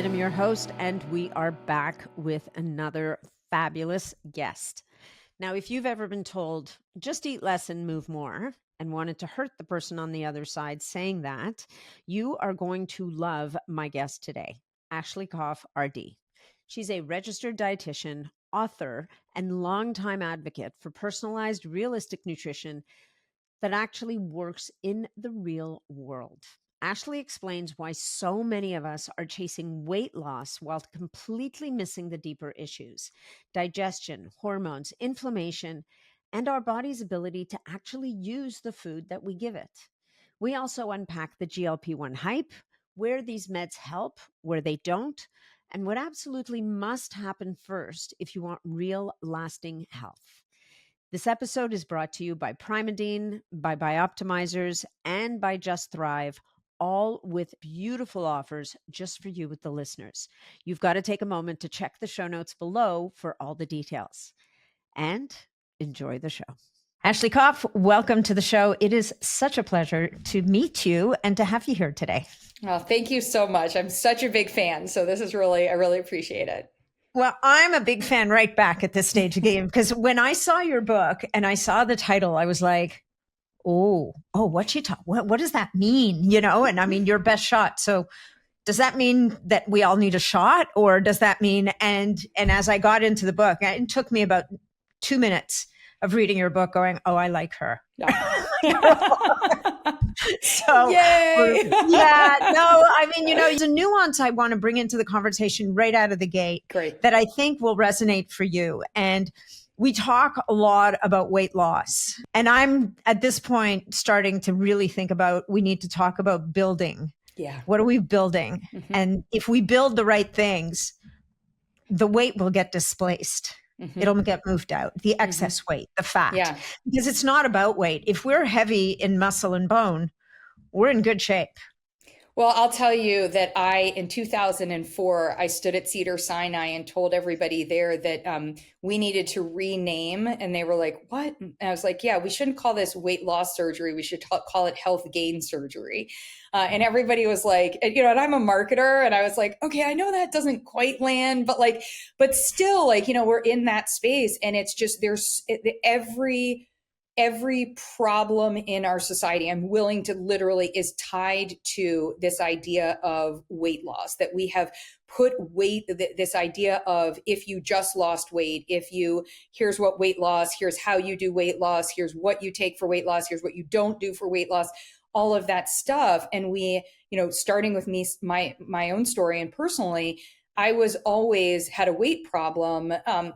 Amit. I'm your host, and we are back with another fabulous guest. Now, if you've ever been told, just eat less and move more, and wanted to hurt the person on the other side saying that, you are going to love my guest today, Ashley Koff, RD. She's a registered dietitian, author, and longtime advocate for personalized, realistic nutrition that actually works in the real world. Ashley explains why so many of us are chasing weight loss while completely missing the deeper issues: digestion, hormones, inflammation, and our body's ability to actually use the food that we give it. We also unpack the GLP-1 hype, where these meds help, where they don't, and what absolutely must happen first if you want real lasting health. This episode is brought to you by Primadine, by Bioptimizers, and by Just Thrive, all with beautiful offers just for you with the listeners. You've got to take a moment to check the show notes below for all the details. And enjoy the show. Ashley Koff, welcome to the show. It is such a pleasure to meet you and to have you here today. Oh, thank you so much. I'm such a big fan. So this is I really appreciate it. Well, I'm a big fan right back at this stage of the game, because when I saw your book and I saw the title, I was like, oh, what does that mean? You know, and I mean, your best shot. So does that mean that we all need a shot, or does that mean, and as I got into the book, it took me about 2 minutes of reading your book going, oh, I like her. So yay! Yeah, no, I mean, there's a nuance I want to bring into the conversation right out of the gate. Great. That I think will resonate for you. And we talk a lot about weight loss. And I'm at this point starting to really think about, we need to talk about building. Yeah. What are we building? Mm-hmm. And if we build the right things, the weight will get displaced. Mm-hmm. It'll get moved out, the excess weight, the fat. Yeah. Because it's not about weight. If we're heavy in muscle and bone, we're in good shape. Well, I'll tell you that in 2004, I stood at Cedars-Sinai and told everybody there that we needed to rename. And they were like, what? And I was like, yeah, we shouldn't call this weight loss surgery. We should call it health gain surgery. And everybody was like, and I'm a marketer. And I was like, okay, I know that doesn't quite land, but still, we're in that space. And it's just, every problem in our society, I'm willing to literally, is tied to this idea of weight loss, that we have put this idea of, if you just lost weight, here's what weight loss, here's how you do weight loss, here's what you take for weight loss, here's what you don't do for weight loss, all of that stuff. And we, starting with me, my own story, and personally, I was always had a weight problem,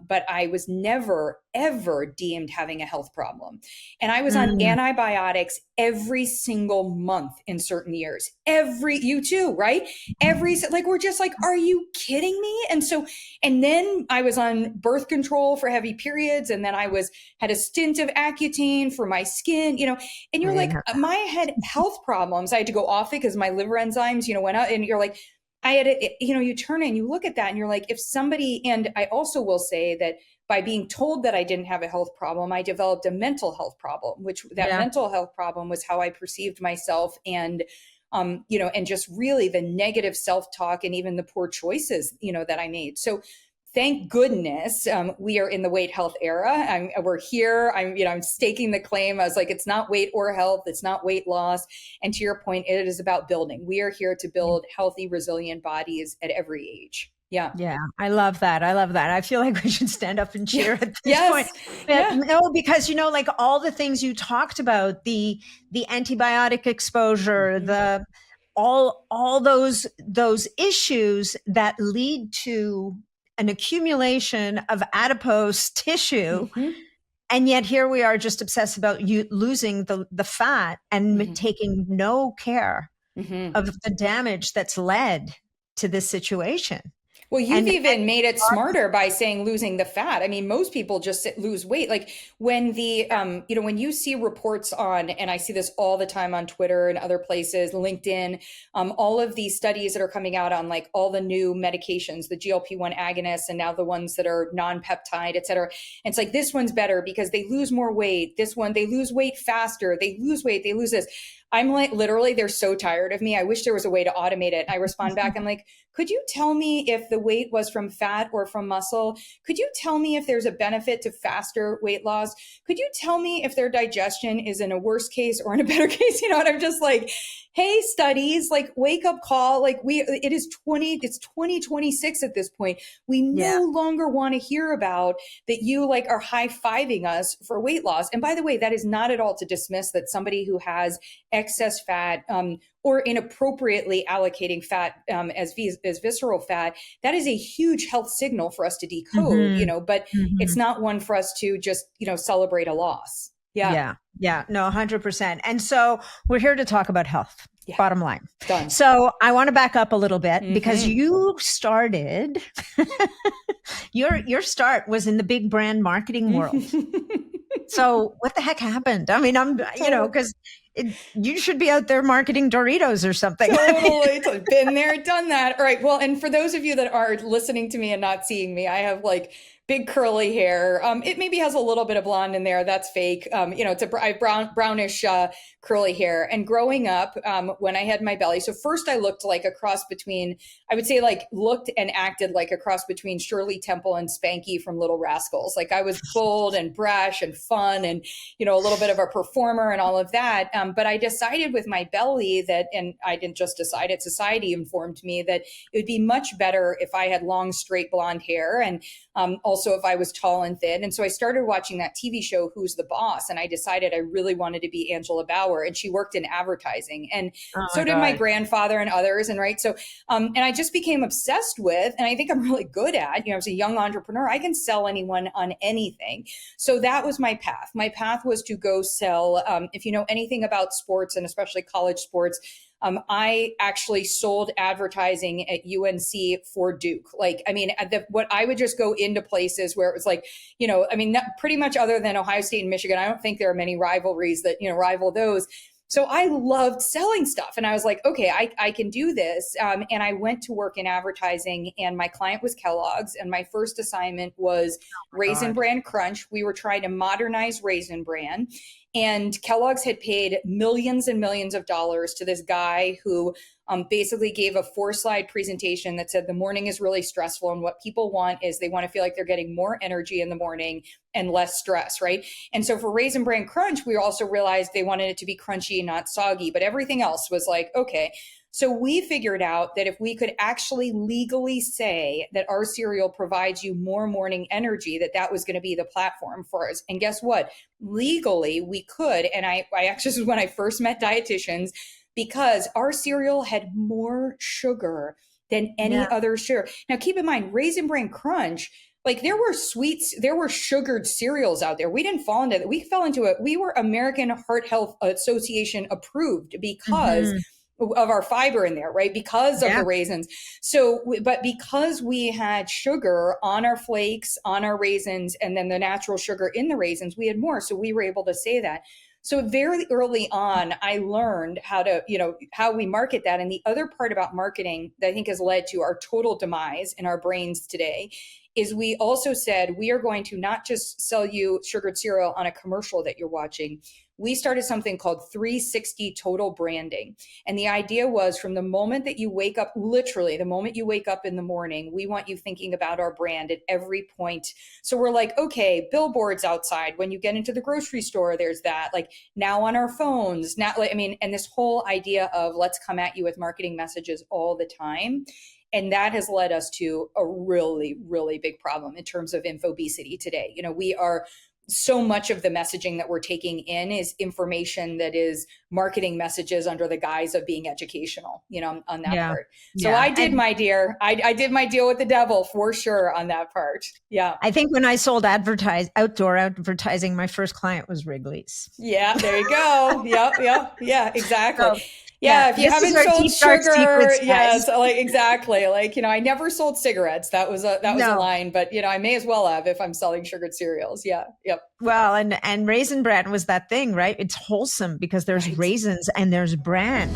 but I was never, ever deemed having a health problem. And I was on antibiotics every single month in certain years. You too, right? We're just like, are you kidding me? And then I was on birth control for heavy periods. And then I had a stint of Accutane for my skin, and you're like, I had health problems. I had to go off it because my liver enzymes, went out, and you're like, you turn and you look at that and you're like, if somebody, and I also will say that by being told that I didn't have a health problem, I developed a mental health problem, mental health problem was how I perceived myself, and, and just really the negative self-talk and even the poor choices, that I made. So thank goodness we are in the weight health era. We're here. I'm staking the claim. I was like, it's not weight or health. It's not weight loss. And to your point, it is about building. We are here to build healthy, resilient bodies at every age. Yeah. Yeah. I love that. I feel like we should stand up and cheer at this point. Yeah. No, because, like all the things you talked about, the antibiotic exposure, all those issues that lead to an accumulation of adipose tissue. Mm-hmm. And yet here we are just obsessed about you losing the fat and taking no care of the damage that's led to this situation. Well, you've even made it smarter by saying losing the fat. I mean, most people just lose weight. Like when when you see reports on, and I see this all the time on Twitter and other places, LinkedIn, all of these studies that are coming out on like all the new medications, the GLP-1 agonists, and now the ones that are non-peptide, et cetera. And it's like, this one's better because they lose more weight. This one, they lose weight faster. They lose weight. They lose this. I'm like, literally, they're so tired of me. I wish there was a way to automate it. I respond back. I'm like, could you tell me if the weight was from fat or from muscle? Could you tell me if there's a benefit to faster weight loss? Could you tell me if their digestion is in a worse case or in a better case? You know, and I'm just like, hey, studies, like wake up call. Like it's 2026 at this point. We no longer want to hear about that you like are high-fiving us for weight loss. And by the way, that is not at all to dismiss that somebody who has excess fat or inappropriately allocating fat as visceral fat, that is a huge health signal for us to decode, you know, but it's not one for us to just, you know, celebrate a loss. Yeah. No, 100%. And so we're here to talk about health. Yeah. Bottom line. Done. So I want to back up a little bit because you started, your start was in the big brand marketing world. So what the heck happened? I mean, you know, because you should be out there marketing Doritos or something. Totally. Been there, done that. All right. Well, and for those of you that are listening to me and not seeing me, I have like big curly hair. It maybe has a little bit of blonde in there. That's fake. You know, it's a brownish curly hair. And growing up, when I had my belly, so first I looked like a cross between, I would say like looked and acted like a cross between Shirley Temple and Spanky from Little Rascals. Like I was bold and brash and fun and, you know, a little bit of a performer and all of that. But I decided with my belly that, and I didn't just decide it, society informed me that it would be much better if I had long, straight blonde hair. And also if I was tall and thin. And so I started watching that TV show, Who's the Boss? And I decided I really wanted to be Angela Bauer. And she worked in advertising. And so did my grandfather and others. And right. So, and I just became obsessed with, and I think I'm really good at, you know, as a young entrepreneur, I can sell anyone on anything. So that was my path. My path was to go sell, if you know anything about sports and especially college sports, I actually sold advertising at UNC for Duke. Like, I mean, what I would just go into places where it was like, you know, I mean, pretty much other than Ohio State and Michigan, I don't think there are many rivalries that, you know, rival those. So I loved selling stuff. And I was like, okay, I can do this. And I went to work in advertising and my client was Kellogg's. And my first assignment was Raisin Bran Crunch. We were trying to modernize Raisin Bran. And Kellogg's had paid millions and millions of dollars to this guy who basically gave a 4-slide presentation that said the morning is really stressful. And what people want is they want to feel like they're getting more energy in the morning and less stress, right? And so for Raisin Bran Crunch, we also realized they wanted it to be crunchy, not soggy, but everything else was like, okay. So we figured out that if we could actually legally say that our cereal provides you more morning energy, that was going to be the platform for us. And guess what? Legally, we could. And I actually, this is when I first met dietitians, because our cereal had more sugar than any other sugar. Now, keep in mind, Raisin Bran Crunch, like there were sweets, there were sugared cereals out there. We didn't fall into that. We fell into it. We were American Heart Health Association approved because of our fiber in there, right? Because of the raisins. So, but because we had sugar on our flakes, on our raisins, and then the natural sugar in the raisins, we had more. So we were able to say that. So very early on, I learned how to, you know, how we market that. And the other part about marketing that I think has led to our total demise in our brains today is we also said, we are going to not just sell you sugared cereal on a commercial that you're watching. We started something called 360 total branding. And the idea was from the moment that you wake up, literally the moment you wake up in the morning, we want you thinking about our brand at every point. So we're like, okay, billboards outside. When you get into the grocery store, there's that. Like now on our phones, now, like, I mean, and this whole idea of let's come at you with marketing messages all the time. And that has led us to a really, really big problem in terms of infobesity today. You know, we are so much of the messaging that we're taking in is information that is marketing messages under the guise of being educational, you know, on that part. So I did my did my deal with the devil for sure on that part. Yeah. I think when I sold outdoor advertising, my first client was Wrigley's. Yeah, there you go. Yeah, exactly. So, yeah, if you haven't sold sugar, like exactly. Like, you know, I never sold cigarettes. That was a line, but you know, I may as well have if I'm selling sugared cereals. Yeah. Yep. Well, and Raisin Bran was that thing, right? It's wholesome because there's raisins and there's bran.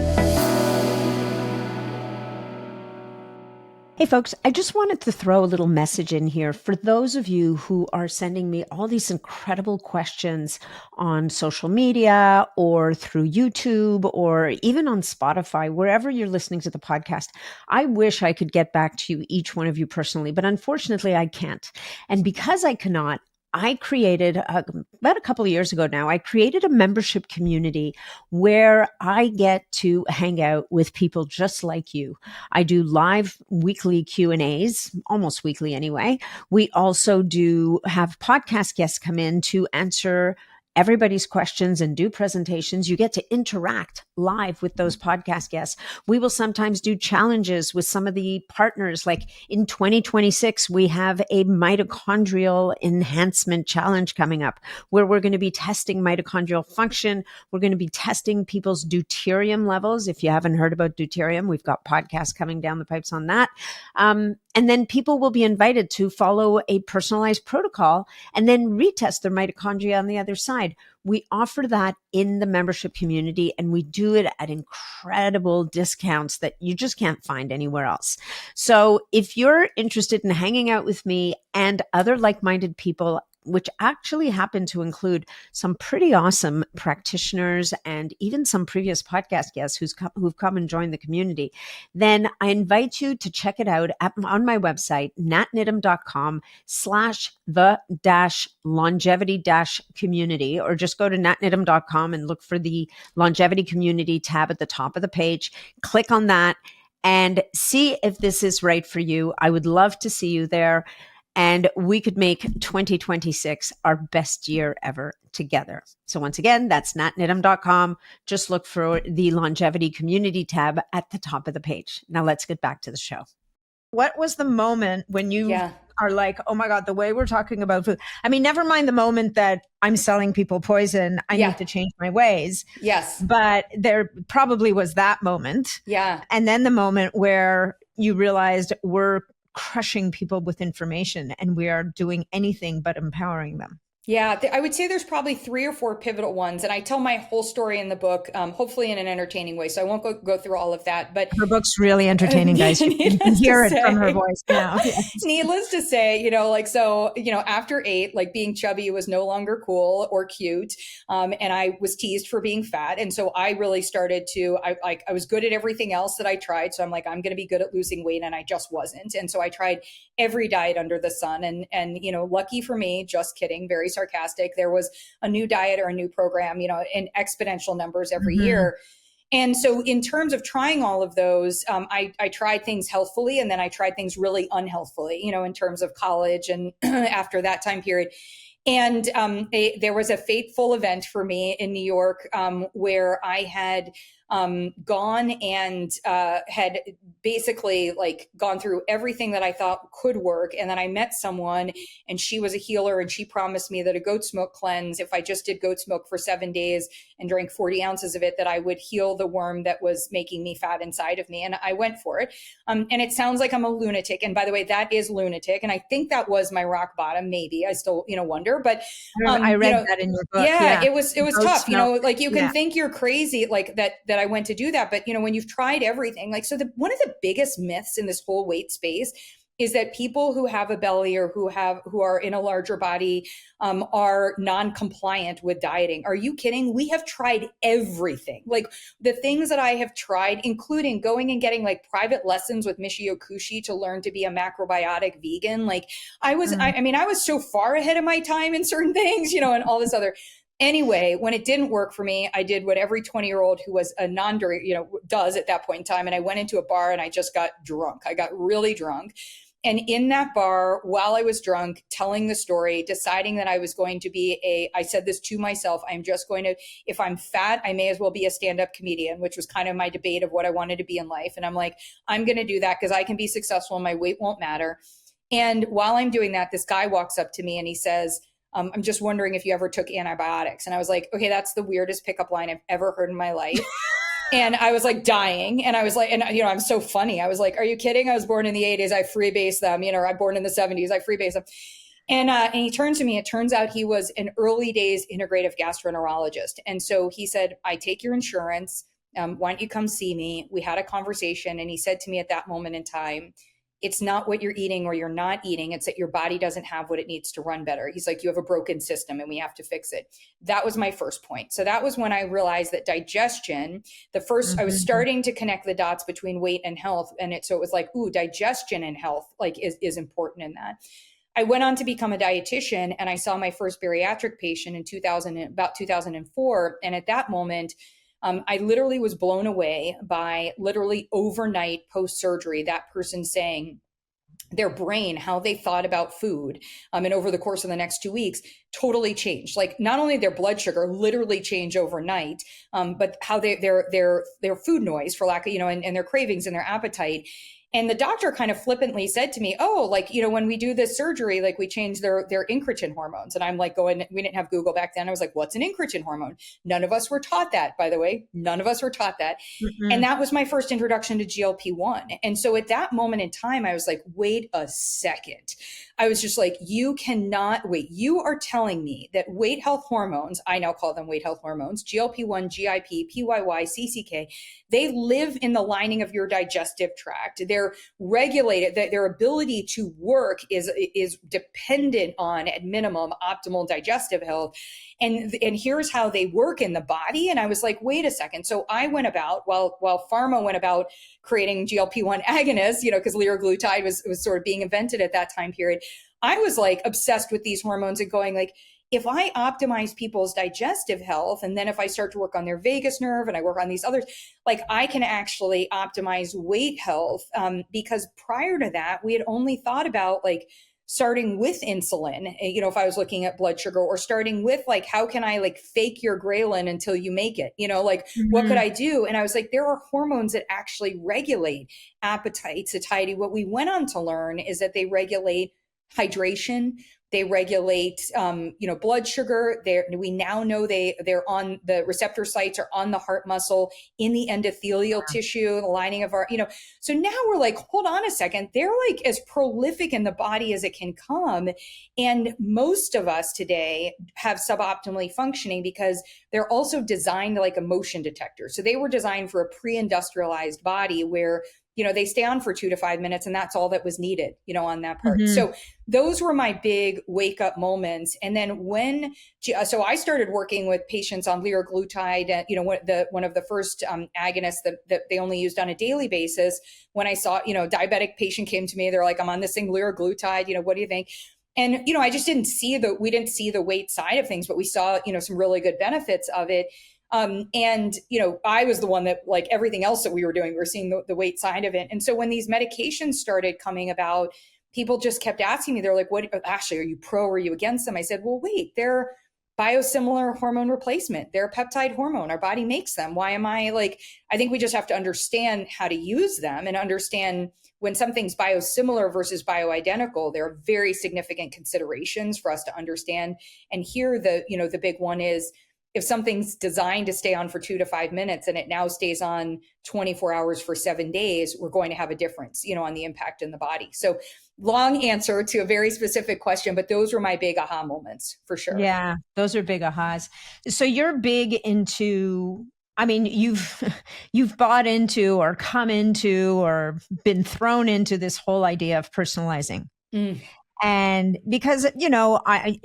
Hey, folks, I just wanted to throw a little message in here for those of you who are sending me all these incredible questions on social media or through YouTube or even on Spotify, wherever you're listening to the podcast. I wish I could get back to you, each one of you personally, but unfortunately, I can't. And because I cannot, I created about a couple of years ago now, I created a membership community where I get to hang out with people just like you. I do live weekly Q&As, almost weekly anyway. We also do have podcast guests come in to answer everybody's questions and do presentations. You get to interact live with those podcast guests. We will sometimes do challenges with some of the partners. Like in 2026, we have a mitochondrial enhancement challenge coming up where we're going to be testing mitochondrial function. We're going to be testing people's deuterium levels. If you haven't heard about deuterium, we've got podcasts coming down the pipes on that. And then people will be invited to follow a personalized protocol and then retest their mitochondria on the other side. We offer that in the membership community, and we do it at incredible discounts that you just can't find anywhere else. So if you're interested in hanging out with me and other like-minded people, which actually happen to include some pretty awesome practitioners and even some previous podcast guests who've come and joined the community, then I invite you to check it out on my website, natnidham.com/the-longevity-community, or just go to natnidham.com and look for the longevity community tab at the top of the page. Click on that and see if this is right for you. I would love to see you there. And we could make 2026 our best year ever together. So once again, that's natnidham.com. Just look for the longevity community tab at the top of the page. Now let's get back to the show. What was the moment when you are like, oh my God, the way we're talking about food? I mean, never mind the moment that I'm selling people poison. I need to change my ways. Yes. But there probably was that moment. Yeah. And then the moment where you realized we're crushing people with information and we are doing anything but empowering them. Yeah, I would say there's probably 3 or 4 pivotal ones, and I tell my whole story in the book, hopefully in an entertaining way. So I won't go through all of that. But her book's really entertaining, guys. You can hear it from her voice now. Yes. Needless to say, after 8, like being chubby was no longer cool or cute, and I was teased for being fat, and so I really started to. I was good at everything else that I tried, so I'm like, I'm going to be good at losing weight, and I just wasn't, and so I tried every diet under the sun, and lucky for me, just kidding, very sarcastic, there was a new diet or a new program, in exponential numbers every year. And so in terms of trying all of those, I tried things healthfully, and then I tried things really unhealthfully, in terms of college and after that time period. And there was a fateful event for me in New York where I had gone and had basically gone through everything that I thought could work. And then I met someone, and she was a healer, and she promised me that a goat's milk cleanse, if I just did goat's milk for 7 days and drank 40 ounces of it, that I would heal the worm that was making me fat inside of me. And I went for it. And it sounds like I'm a lunatic. And by the way, that is lunatic. And I think that was my rock bottom. Maybe I still, wonder, but I read that in your book. Yeah, it was tough. Milk. You can think you're crazy, that I went to do that. But, when you've tried everything, one of the biggest myths in this whole weight space is that people who have a belly or who are in a larger body are non-compliant with dieting. Are you kidding? We have tried everything. The things that I have tried, including going and getting private lessons with Michio Kushi to learn to be a macrobiotic vegan. I was so far ahead of my time in certain things, and all this other. Anyway, when it didn't work for me, I did what every 20-year-old who was a non-dairy, does at that point in time. And I went into a bar and I just got drunk. I got really drunk. And in that bar, while I was drunk, telling the story, deciding that I was going to be I said this to myself, I'm just going to, if I'm fat, I may as well be a stand-up comedian, which was kind of my debate of what I wanted to be in life. And I'm like, I'm going to do that because I can be successful and my weight won't matter. And while I'm doing that, this guy walks up to me and he says, I'm just wondering if you ever took antibiotics. And I was like, okay, that's the weirdest pickup line I've ever heard in my life. And I was dying. And I was like, and I'm so funny. I was like, are you kidding? I was born in the 80s. I freebase them. I'm born in the 70s. I freebase them. And he turned to me. It turns out he was an early days integrative gastroenterologist. And so he said, I take your insurance. Why don't you come see me? We had a conversation. And he said to me at that moment in time, it's not what you're eating or you're not eating. It's that your body doesn't have what it needs to run better. He's like, you have a broken system and we have to fix it. That was my first point. So that was when I realized that digestion, I was starting to connect the dots between weight and health. So it was like, ooh, digestion and health is important in that. I went on to become a dietitian, and I saw my first bariatric patient in about 2004. And at that moment, I literally was blown away by literally overnight post surgery, that person saying their brain, how they thought about food, and over the course of the next 2 weeks, totally changed. Like not only their blood sugar literally changed overnight, but how their food noise, for lack of, and their cravings and their appetite. And the doctor kind of flippantly said to me, oh, when we do this surgery, we change their incretin hormones. And I'm like we didn't have Google back then. I was like, what's an incretin hormone? None of us were taught that, by the way. None of us were taught that. Mm-hmm. And that was my first introduction to GLP-1. And so at that moment in time, I was like, wait a second. I was just like, you cannot wait. You are telling me that weight health hormones, I now call them weight health hormones, GLP-1, GIP, PYY, CCK, they live in the lining of your digestive tract. They're regulated, that their ability to work is dependent on, at minimum, optimal digestive health. And here's how they work in the body. And I was like, wait a second. So I went about, while pharma went about creating GLP-1 agonists, because liraglutide was sort of being invented at that time period. I was like obsessed with these hormones and going like, if I optimize people's digestive health, and then if I start to work on their vagus nerve and I work on these others, I can actually optimize weight health. Because prior to that, we had only thought about starting with insulin, if I was looking at blood sugar, or starting with how can I fake your ghrelin until you make it, Mm-hmm. What could I do? And I was like, there are hormones that actually regulate appetite, satiety. What we went on to learn is that they regulate hydration. They regulate, blood sugar. We now know they're on the receptor sites, are on the heart muscle, in the endothelial tissue, the lining of our, So now we're like, hold on a second. They're as prolific in the body as it can come. And most of us today have suboptimally functioning because they're also designed like a motion detector. So they were designed for a pre-industrialized body where they stay on for 2 to 5 minutes, and that's all that was needed, on that part. Mm-hmm. So those were my big wake up moments. And then so I started working with patients on liraglutide, one of the first agonists that they only used on a daily basis. When I saw, diabetic patient came to me, they're like, I'm on this thing, liraglutide, what do you think? And, I just we didn't see the weight side of things, but we saw, some really good benefits of it. And I was the one that, everything else that we were doing, we were seeing the weight side of it. And so when these medications started coming about, people just kept asking me, they're like, what, Ashley, are you pro or are you against them? I said, well, wait, they're biosimilar hormone replacement. They're a peptide hormone. Our body makes them. Why am I I think we just have to understand how to use them and understand when something's biosimilar versus bioidentical. There are very significant considerations for us to understand. And here the big one is, if something's designed to stay on for 2 to 5 minutes and it now stays on 24 hours for 7 days, we're going to have a difference, on the impact in the body. So long answer to a very specific question, but those were my big aha moments for sure. Yeah, those are big ahas. So you're big into, you've bought into or come into or been thrown into this whole idea of personalizing. Mm. And because, I'm a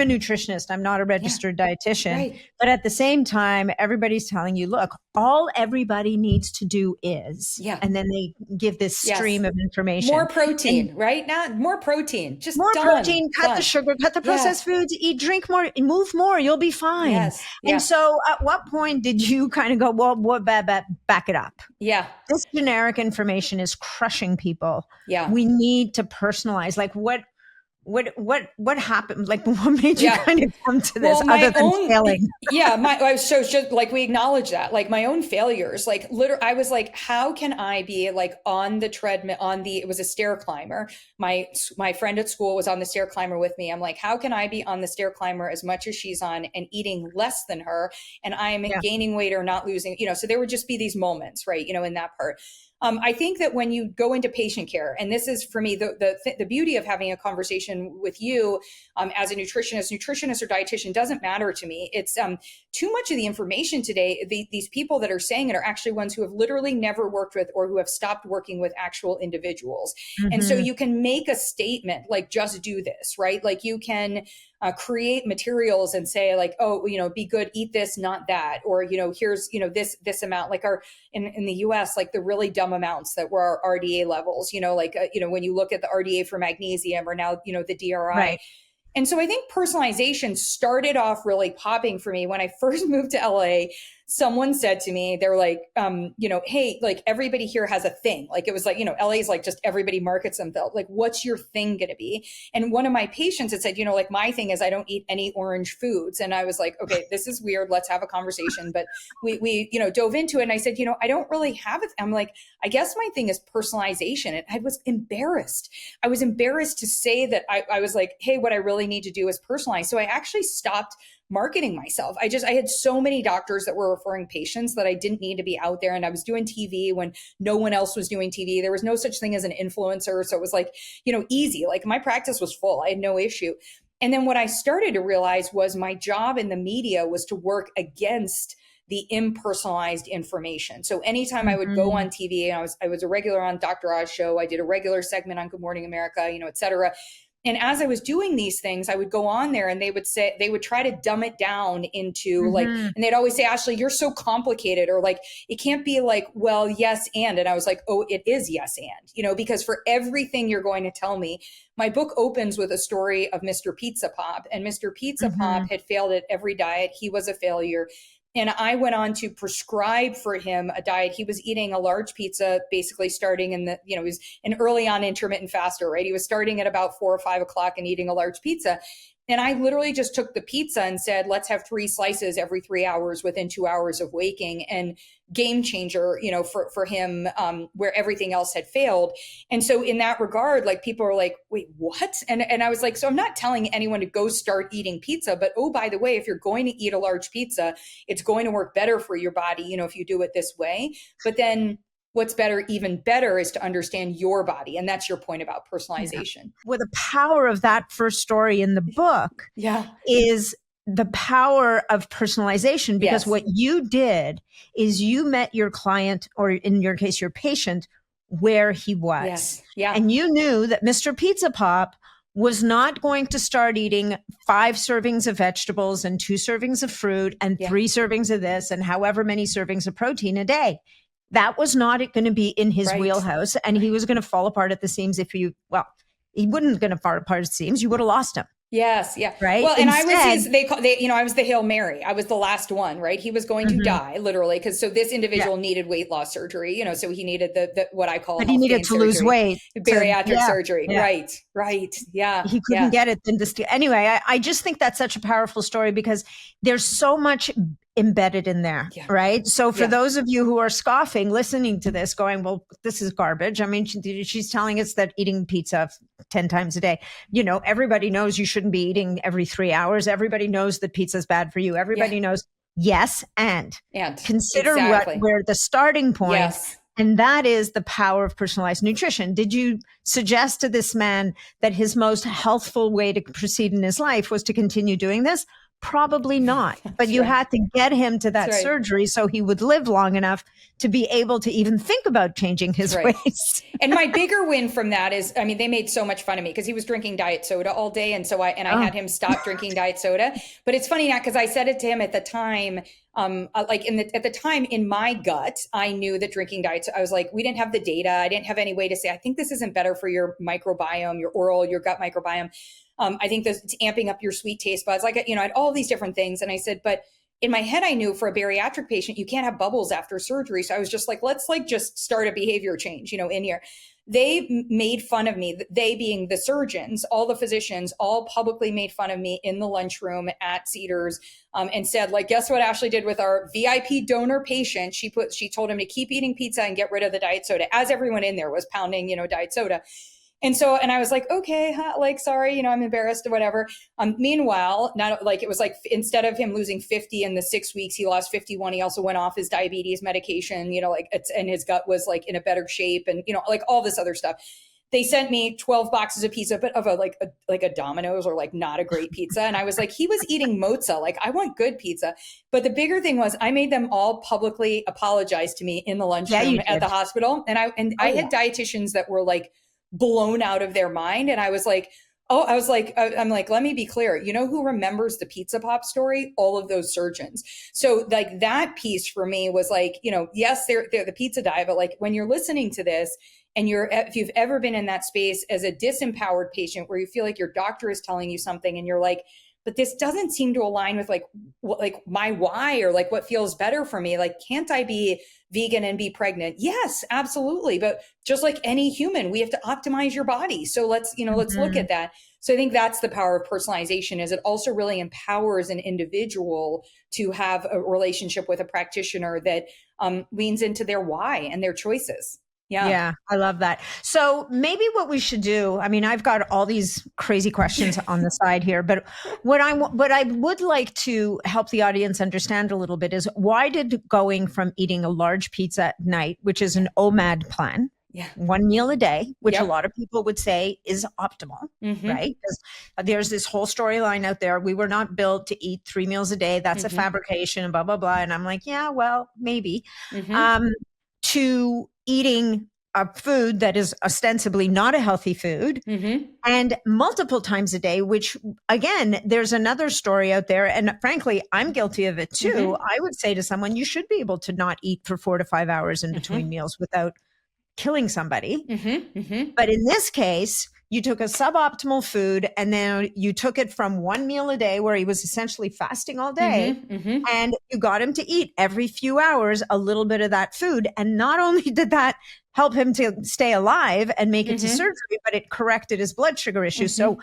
nutritionist, I'm not a registered dietitian, right. But at the same time, everybody's telling you, look, all everybody needs to do is, and then they give this stream of information. More protein, right? Now, more protein, just more protein, cut the sugar, cut the processed foods, drink more, move more, you'll be fine. Yes. And so at what point did you kind of go, well, back it up? Yeah. This generic information is crushing people. Yeah. We need to personalize. What happened? What made you kind of come to this other than failing? So just we acknowledge that, my own failures, literally, I was like, how can I be on the treadmill, it was a stair climber. My friend at school was on the stair climber with me. I'm like, how can I be on the stair climber as much as she's on and eating less than her? And I'm gaining weight or not losing, so there would just be these moments, right? In that part. I think that when you go into patient care, and this is for me, the beauty of having a conversation conversation with you as a nutritionist or dietitian doesn't matter to me. It's too much of the information today. These people that are saying it are actually ones who have literally never worked with or who have stopped working with actual individuals. And so you can make a statement like, just do this, right? Like you can create materials and say like, oh, be good, eat this, not that. Or, here's, this amount, like in the US, like the really dumb amounts that were our RDA levels, when you look at the RDA for magnesium or now, the DRI. Right. And so I think personalization started off really popping for me when I first moved to LA. Someone said to me, they're like, hey, like everybody here has a thing. Like it was like, LA is like just everybody markets themselves. Like, what's your thing going to be? And one of my patients had said, like my thing is I don't eat any orange foods. And I was like, okay, this is weird. Let's have a conversation. But we dove into it. And I said, I don't really have it. I'm like, I guess my thing is personalization. And I was embarrassed. I was embarrassed to say that I was like, hey, what I really need to do is personalize. So I actually stopped marketing myself. I had so many doctors that were referring patients that I didn't need to be out there. And I was doing TV when no one else was doing TV. There was no such thing as an influencer. So it was like, easy. Like my practice was full. I had no issue. And then what I started to realize was my job in the media was to work against the impersonalized information. So anytime I would go on TV, and I was a regular on Dr. Oz show, I did a regular segment on Good Morning America, et cetera. And as I was doing these things, I would go on there and they would try to dumb it down into like, and they'd always say, Ashley, you're so complicated, or like, it can't be like, well, yes, and I was like, oh, it is yes, and, because for everything you're going to tell me, my book opens with a story of Mr. Pizza Pop, and Mr. Pizza Pop had failed at every diet. He was a failure. And I went on to prescribe for him a diet. He was eating a large pizza, basically starting in the, he was an early on intermittent faster, right? He was starting at about 4 or 5 o'clock and eating a large pizza. And I literally just took the pizza and said, let's have 3 slices every 3 hours within 2 hours of waking. And game changer, for him, where everything else had failed. And so in that regard, like people are like, wait, what? And I was like, so I'm not telling anyone to go start eating pizza, but oh, by the way, if you're going to eat a large pizza, it's going to work better for your body, if you do it this way. But then what's even better is to understand your body. And that's your point about personalization. Yeah. Well, the power of that first story in the book is the power of personalization, because what you did is you met your client, or in your case, your patient, where he was. Yes. Yeah. And you knew that Mr. Pizza Pop was not going to start eating 5 servings of vegetables and 2 servings of fruit and 3 servings of this and however many servings of protein a day. That was not going to be in his wheelhouse. And he was going to fall apart at the seams he wouldn't going to fall apart at the seams. You would have lost him. Yes. Yeah. Right. Well, and instead, I was I was the Hail Mary. I was the last one, right? He was going to die literally. So this individual needed weight loss surgery, so he needed the what I call, but he needed to lose weight, bariatric surgery. Yeah. Right. Yeah. He couldn't get it. Anyway, I just think that's such a powerful story because there's so much embedded in there, right? So for those of you who are scoffing, listening to this going, well, this is garbage. I mean, she's telling us that eating pizza 10 times a day, everybody knows you shouldn't be eating every 3 hours. Everybody knows that pizza is bad for you. Everybody knows. Yes. And consider where the starting point, and that is the power of personalized nutrition. Did you suggest to this man that his most healthful way to proceed in his life was to continue doing this? Probably not, but you had to get him to that surgery so he would live long enough to be able to even think about changing his ways. And my bigger win from that is, I mean, they made so much fun of me because he was drinking diet soda all day. And so I had him stop drinking diet soda. But it's funny now because I said it to him at the time, at the time in my gut, I knew that drinking diet, I was like, we didn't have the data. I didn't have any way to say, I think this isn't better for your microbiome, your oral, your gut microbiome. I think it's amping up your sweet taste buds. I had all these different things. And I said, but in my head, I knew for a bariatric patient, you can't have bubbles after surgery. So I was just like, let's just start a behavior change, in here. They made fun of me, they being the surgeons, all the physicians, all publicly made fun of me in the lunchroom at Cedars, and said, guess what Ashley did with our VIP donor patient? She told him to keep eating pizza and get rid of the diet soda, as everyone in there was pounding, diet soda. And I was like, okay, sorry, I'm embarrassed or whatever. Meanwhile, it was instead of him losing 50 in the 6 weeks, he lost 51. He also went off his diabetes medication, and his gut was in a better shape and, all this other stuff. they sent me 12 boxes of pizza, but of like a Domino's or like not a great pizza. And I was like, he was eating mozza. Like, I want good pizza. But the bigger thing was I made them all publicly apologize to me in the Yeah, lunchroom you at did. the hospital. And I Oh, had yeah. dietitians that were like blown out of their mind. And I was like, I'm like, let me be clear. You know who remembers the Pizza Pop story? All of those surgeons. So like that piece for me was like, yes, they're the pizza diet, but like when you're listening to this and if you've ever been in that space as a disempowered patient where you feel like your doctor is telling you something and you're like, but this doesn't seem to align with like my why or like what feels better for me. Like, can't I be vegan and be pregnant? Yes, absolutely. But just like any human, we have to optimize your body. So let's look Mhm. at that. So I think that's the power of personalization, is it also really empowers an individual to have a relationship with a practitioner that leans into their why and their choices. Yeah. Yeah, I love that. So maybe what we should do, I mean, I've got all these crazy questions on the side here, but what I would like to help the audience understand a little bit is, why did going from eating a large pizza at night, which is an OMAD plan, Yeah. one meal a day, which a Yep. lot of people would say is optimal, Mm-hmm. right? Because there's this whole storyline out there. We were not built to eat 3 meals a day. That's a Mm-hmm. fabrication and blah, blah, blah. And I'm like, yeah, well, maybe. Mm-hmm. Um, to eating a food that is ostensibly not a healthy food Mm-hmm. and multiple times a day, which again, there's another story out there. And frankly, I'm guilty of it too. Mm-hmm. I would say to someone, you should be able to not eat for 4 to 5 hours in between Mm-hmm. meals without killing somebody. Mm-hmm. Mm-hmm. But in this case, you took a suboptimal food and then you took it from one meal a day where he was essentially fasting all day, Mm-hmm. Mm-hmm. and you got him to eat every few hours a little bit of that food. And not only did that help him to stay alive and make it to Mm-hmm. surgery, but it corrected his blood sugar issues. So Mm-hmm.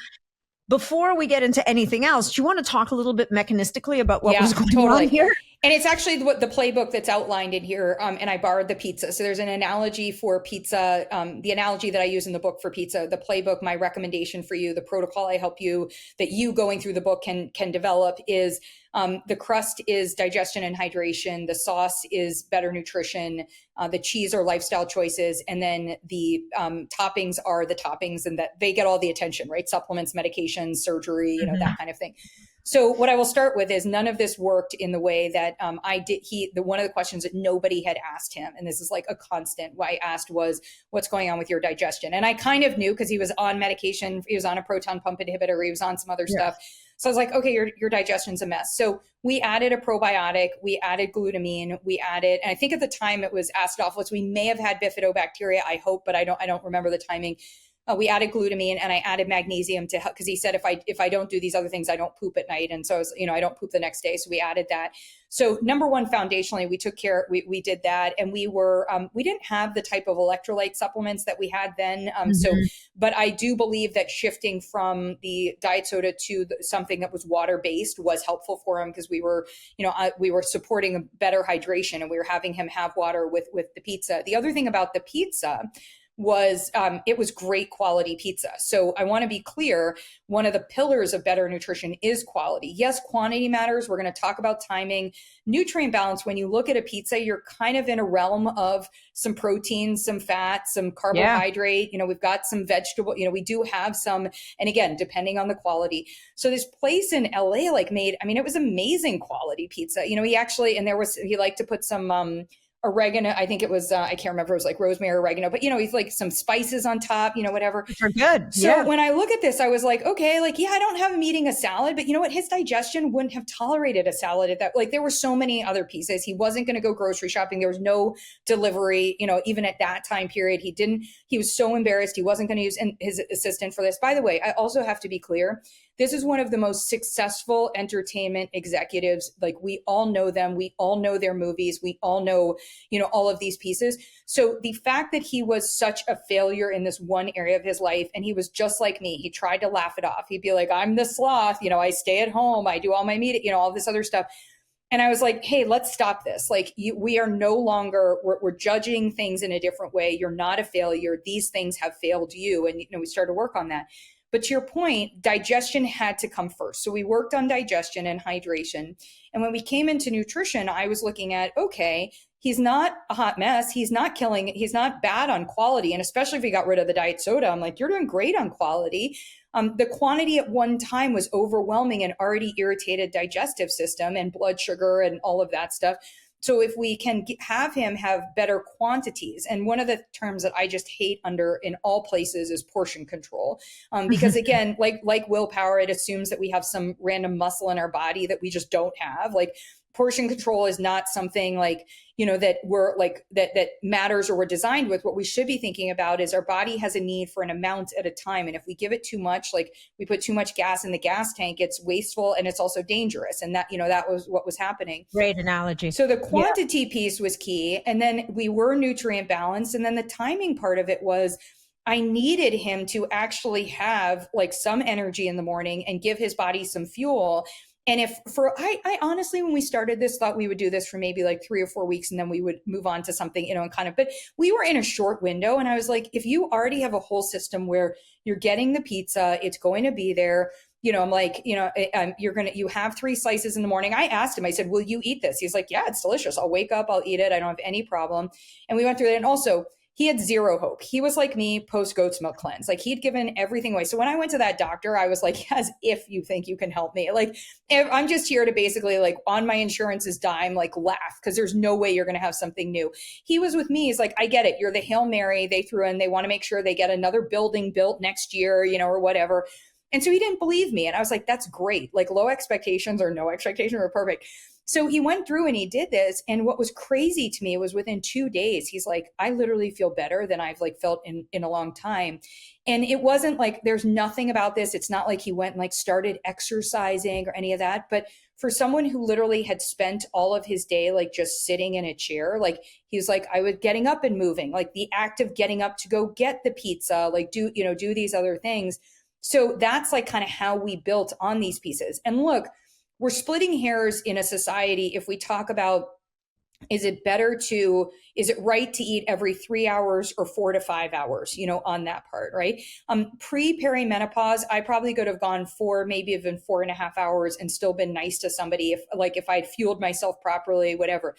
before we get into anything else, do you want to talk a little bit mechanistically about what was Yeah, going on totally. here? And it's actually what the playbook that's outlined in here. And I borrowed the pizza. So there's an analogy for pizza. The analogy that I use in the book for pizza, the playbook, my recommendation for you, the protocol I help you, that you going through the book can develop, is the crust is digestion and hydration. The sauce is better nutrition. The cheese are lifestyle choices. And then the toppings are the toppings, and that they get all the attention, right? Supplements, medications, surgery, that kind of thing. So what I will start with is, none of this worked in the way that I did. One of the questions that nobody had asked him, and this is like a constant, what I asked was, what's going on with your digestion? And I kind of knew, because he was on medication, he was on a proton pump inhibitor, he was on some other Yeah. stuff. So I was like, okay, your digestion's a mess. So we added a probiotic, we added glutamine, and I think at the time it was acidophilus. We may have had bifidobacteria, I hope, but I don't remember the timing. We added glutamine, and I added magnesium to help, because he said if I don't do these other things, I don't poop at night. And so I was, I don't poop the next day. So we added that. So number one, foundationally, we took care, we did that. And we didn't have the type of electrolyte supplements that we had then. Mhm. But I do believe that shifting from the diet soda to something that was water based was helpful for him, because we were supporting a better hydration, and we were having him have water with the pizza. The other thing about the pizza was it was great quality pizza. So I want to be clear, one of the pillars of better nutrition is quality. Yes, quantity matters. We're going to talk about timing. Nutrient balance, when you look at a pizza, you're kind of in a realm of some protein, some fat, some Yeah. carbohydrate. We've got some vegetable, we do have some, and again, depending on the quality. So this place in LA it was amazing quality pizza. He actually, he liked to put some oregano. I think it was, I can't remember. It was like rosemary, oregano, but he's like some spices on top, whatever. Which are good. So Yeah. when I look at this, I was like, okay, yeah, I don't have him eating a salad, but you know what? His digestion wouldn't have tolerated a salad at that. Like, there were so many other pieces. He wasn't going to go grocery shopping. There was no delivery, even at that time period. He was so embarrassed. He wasn't going to use his assistant for this. By the way, I also have to be clear. This is one of the most successful entertainment executives. Like, we all know them. We all know their movies. We all know, all of these pieces. So the fact that he was such a failure in this one area of his life, and he was just like me, he tried to laugh it off. He'd be like, I'm the sloth, I stay at home, I do all my meeting, all this other stuff. And I was like, hey, let's stop this. Like, we are no longer, we're judging things in a different way. You're not a failure. These things have failed you. And, we started to work on that. But to your point, digestion had to come first. So we worked on digestion and hydration. And when we came into nutrition, I was looking at, okay, he's not a hot mess. He's not killing it. He's not bad on quality. And especially if he got rid of the diet soda, I'm like, you're doing great on quality. The quantity at one time was overwhelming and already irritated digestive system and blood sugar and all of that stuff. So if we can have him have better quantities, and one of the terms that I just hate under in all places is portion control, because again, like willpower, it assumes that we have some random muscle in our body that we just don't have. Like portion control is not something like, that we're like that matters or we're designed with. What we should be thinking about is our body has a need for an amount at a time, and if we give it too much, like we put too much gas in the gas tank, it's wasteful and it's also dangerous. And that that was what was happening. Great analogy. So the quantity piece was key, and then we were nutrient balanced, and then the timing part of it was I needed him to actually have like some energy in the morning and give his body some fuel. And I honestly, when we started this, thought we would do this for maybe like 3 or 4 weeks and then we would move on to something, and but we were in a short window. And I was like, if you already have a whole system where you're getting the pizza, it's going to be there. I'm like, you have 3 slices in the morning. I asked him, I said, will you eat this? He's like, yeah, it's delicious. I'll wake up, I'll eat it. I don't have any problem. And we went through that. And also, he had zero hope. He was like me post goat's milk cleanse. Like he'd given everything away. So when I went to that doctor, I was like, as if you think you can help me. Like I'm just here to basically like on my insurance's dime, like laugh because there's no way you're going to have something new. He was with me. He's like, I get it. You're the Hail Mary they threw in. They want to make sure they get another building built next year, or whatever. And so he didn't believe me. And I was like, that's great. Like low expectations or no expectation were perfect. So he went through and he did this. And what was crazy to me was within 2 days, he's like, I literally feel better than I've like felt in a long time. And it wasn't like, there's nothing about this. It's not like he went and like started exercising or any of that. But for someone who literally had spent all of his day, like just sitting in a chair, like he was like, I was getting up and moving, like the act of getting up to go get the pizza, like do these other things. So that's like kind of how we built on these pieces. And look, we're splitting hairs in a society if we talk about, is it right to eat every 3 hours or 4 to 5 hours, on that part, right? Pre-perimenopause, I probably could have gone 4, maybe even 4.5 hours and still been nice to somebody if I'd fueled myself properly, whatever.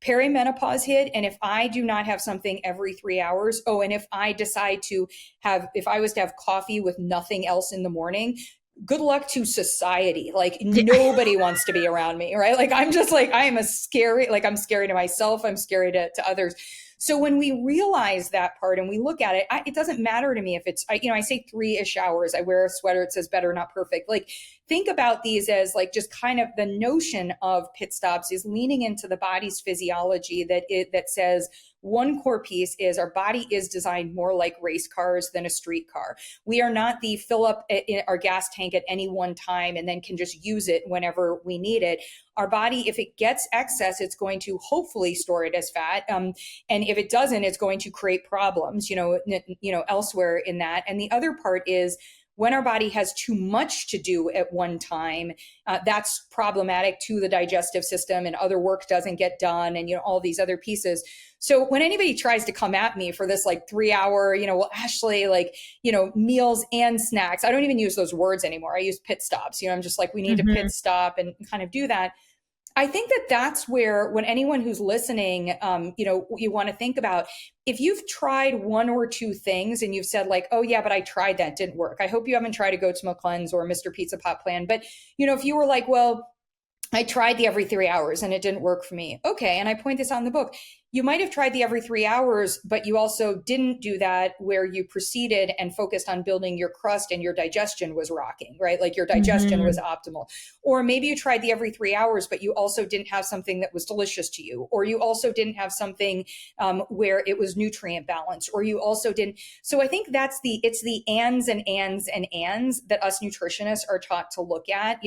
Perimenopause hit, and if I do not have something every 3 hours, and if I decide if I was to have coffee with nothing else in the morning, good luck to society. Like nobody wants to be around me, right? Like I'm just like, I'm scary to myself. I'm scary to others. So when we realize that part and we look at it, it doesn't matter to me if it's, I say 3-ish hours. I wear a sweater. It says better, not perfect. Like think about these as like just kind of the notion of pit stops is leaning into the body's physiology that says one core piece is our body is designed more like race cars than a street car. We are not the fill up our gas tank at any one time and then can just use it whenever we need it. Our body, if it gets excess, it's going to hopefully store it as fat. And if it doesn't, it's going to create problems, elsewhere in that. And the other part is when our body has too much to do at one time, that's problematic to the digestive system and other work doesn't get done and, all these other pieces. So when anybody tries to come at me for this like 3 hour, well, Ashley, like, meals and snacks, I don't even use those words anymore. I use pit stops, I'm just like, we need to pit stop and kind of do that. I think that's where when anyone who's listening, you want to think about if you've tried 1 or 2 things and you've said like, oh yeah, but I tried that, didn't work. I hope you haven't tried a goat's milk cleanse or a Mr. Pizza Pot plan. But, if you were like, well, I tried the every 3 hours and it didn't work for me. Okay. And I point this out in the book. You might have tried the every 3 hours, but you also didn't do that where you proceeded and focused on building your crust and your digestion was rocking, right? Like your digestion was optimal. Or maybe you tried the every 3 hours, but you also didn't have something that was delicious to you. Or you also didn't have something where it was nutrient balanced, or you also didn't. So I think it's the ands and ands and ands that us nutritionists are taught to look at,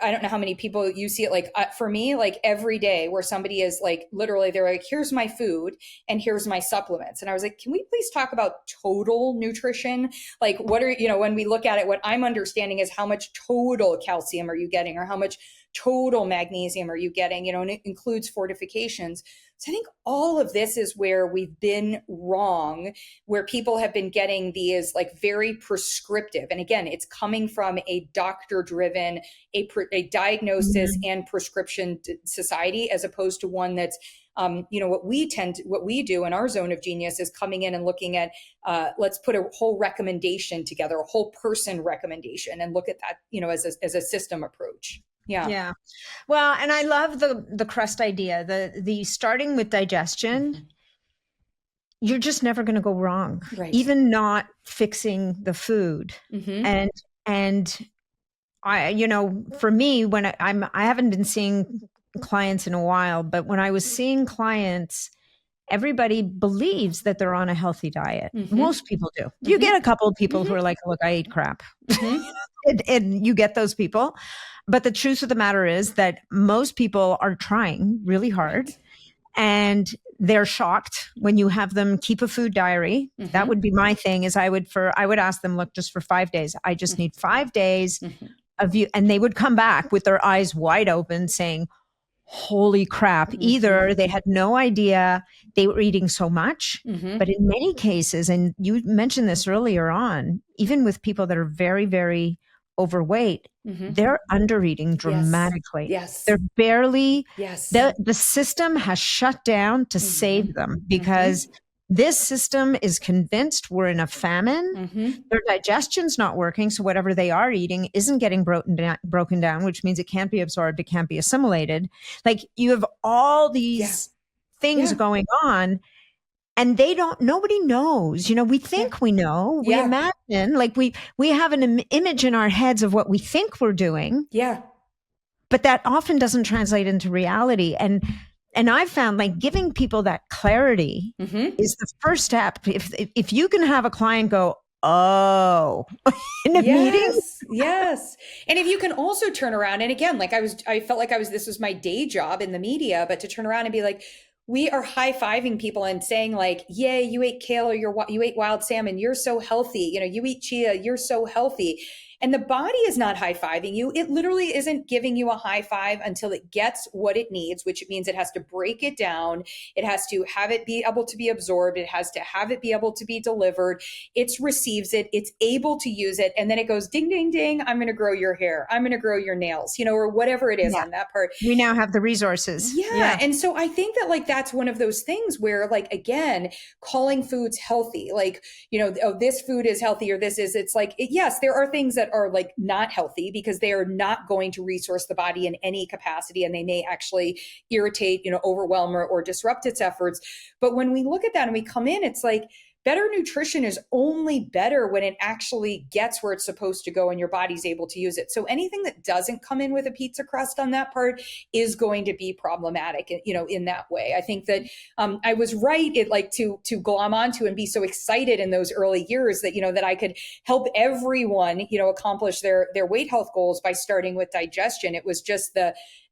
I don't know how many people you see it like for me, like every day where somebody is like, literally, they're like, here's my food and here's my supplements. And I was like, can we please talk about total nutrition? Like what are, when we look at it, what I'm understanding is how much total calcium are you getting or how much total magnesium are you getting, and it includes fortifications. So I think all of this is where we've been wrong, where people have been getting these like very prescriptive. And again, it's coming from a doctor driven, a diagnosis and prescription society, as opposed to one that's, what we do in our zone of genius is coming in and looking at, let's put a whole recommendation together, a whole person recommendation, and look at that, as a system approach. Yeah. Yeah. Well, and I love the crust idea, the starting with digestion. You're just never going to go wrong, Right. even not fixing the food. And I, for me, when I haven't been seeing clients in a while, but when I was seeing clients, everybody believes that they're on a healthy diet. Most people do. You get a couple of people who are like, look, I ate crap. And you get those people. But the truth of the matter is that most people are trying really hard, and they're shocked when you have them keep a food diary. That would be my thing, is I would ask them, look, just for 5 days, I just need 5 days of you. And they would come back with their eyes wide open saying, holy crap. Either they had no idea they were eating so much, but in many cases, and you mentioned this earlier on, even with people that are very, very overweight, they're under eating dramatically. Yes. They're barely, yes. The system has shut down to save them, because this system is convinced we're in a famine. Their digestion's not working. So whatever they are eating isn't getting broken down, which means it can't be absorbed. It can't be assimilated. Like, you have all these things going on, and nobody knows. We think we know, we imagine, like we have an image in our heads of what we think we're doing. Yeah. But that often doesn't translate into reality. And I've found, like, giving people that clarity is the first step. If you can have a client go, oh, in a meeting. Yes. And if you can also turn around, and again, like I felt like this was my day job in the media, but to turn around and be like, we are high-fiving people and saying, like, yay, you ate kale, or you ate wild salmon, you're so healthy. You eat chia, you're so healthy. And the body is not high-fiving you. It literally isn't giving you a high five until it gets what it needs, which means it has to break it down. It has to have it be able to be absorbed. It has to have it be able to be delivered. It receives it. It's able to use it. And then it goes, ding, ding, ding. I'm going to grow your hair. I'm going to grow your nails, or whatever it is on that part. We now have the resources. Yeah. And so I think that, like, that's one of those things where, like, again, calling foods healthy, like, oh, this food is healthy, or it's like, yes, there are things that are, like, not healthy because they are not going to resource the body in any capacity, and they may actually irritate, overwhelm or disrupt its efforts. But when we look at that and we come in, it's like, better nutrition is only better when it actually gets where it's supposed to go and your body's able to use it. So anything that doesn't come in with a pizza crust on that part is going to be problematic, in that way. I think that I was right to glom onto and be so excited in those early years that, that I could help everyone, accomplish their weight health goals by starting with digestion. It was just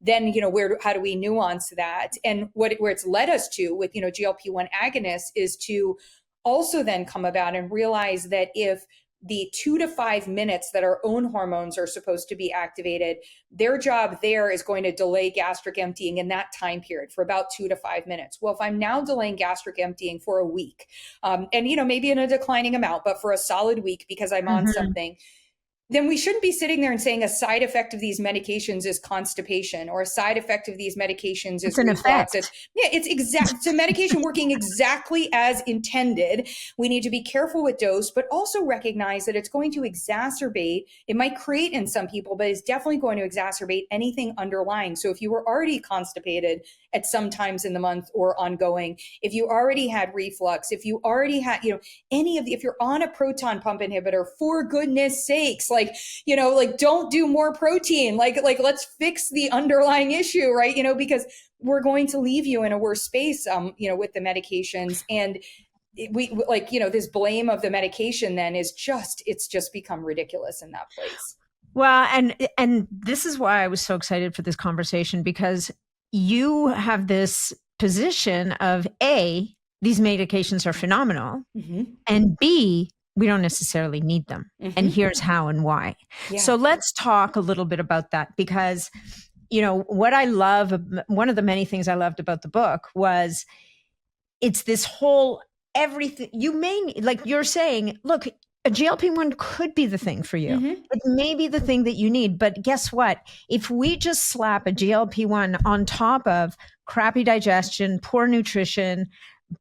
then, how do we nuance that? And where it's led us to with, GLP-1 agonists is to also then come about and realize that if the 2 to 5 minutes that our own hormones are supposed to be activated, their job there is going to delay gastric emptying in that time period for about 2 to 5 minutes. Well, if I'm now delaying gastric emptying for a week, and, maybe in a declining amount, but for a solid week because I'm on something, then we shouldn't be sitting there and saying a side effect of these medications is constipation, or a side effect of these medications is reflux. It's a medication working exactly as intended. We need to be careful with dose, but also recognize that it's going to exacerbate. It might create in some people, but it's definitely going to exacerbate anything underlying. So if you were already constipated at some times in the month or ongoing, if you already had reflux, if you already had, if you're on a proton pump inhibitor, for goodness sakes, don't do more protein. Like let's fix the underlying issue, right? Because we're going to leave you in a worse space, with the medications. And this blame of the medication then it's just become ridiculous in that place. Well, and this is why I was so excited for this conversation, because you have this position of A, these medications are phenomenal, and B, we don't necessarily need them. And here's how and why. Yeah. So let's talk a little bit about that, because what I love, one of the many things I loved about the book was it's this whole everything you may, like you're saying, look, a GLP-1 could be the thing for you. Mm-hmm. It may be the thing that you need, but guess what? If we just slap a GLP-1 on top of crappy digestion, poor nutrition,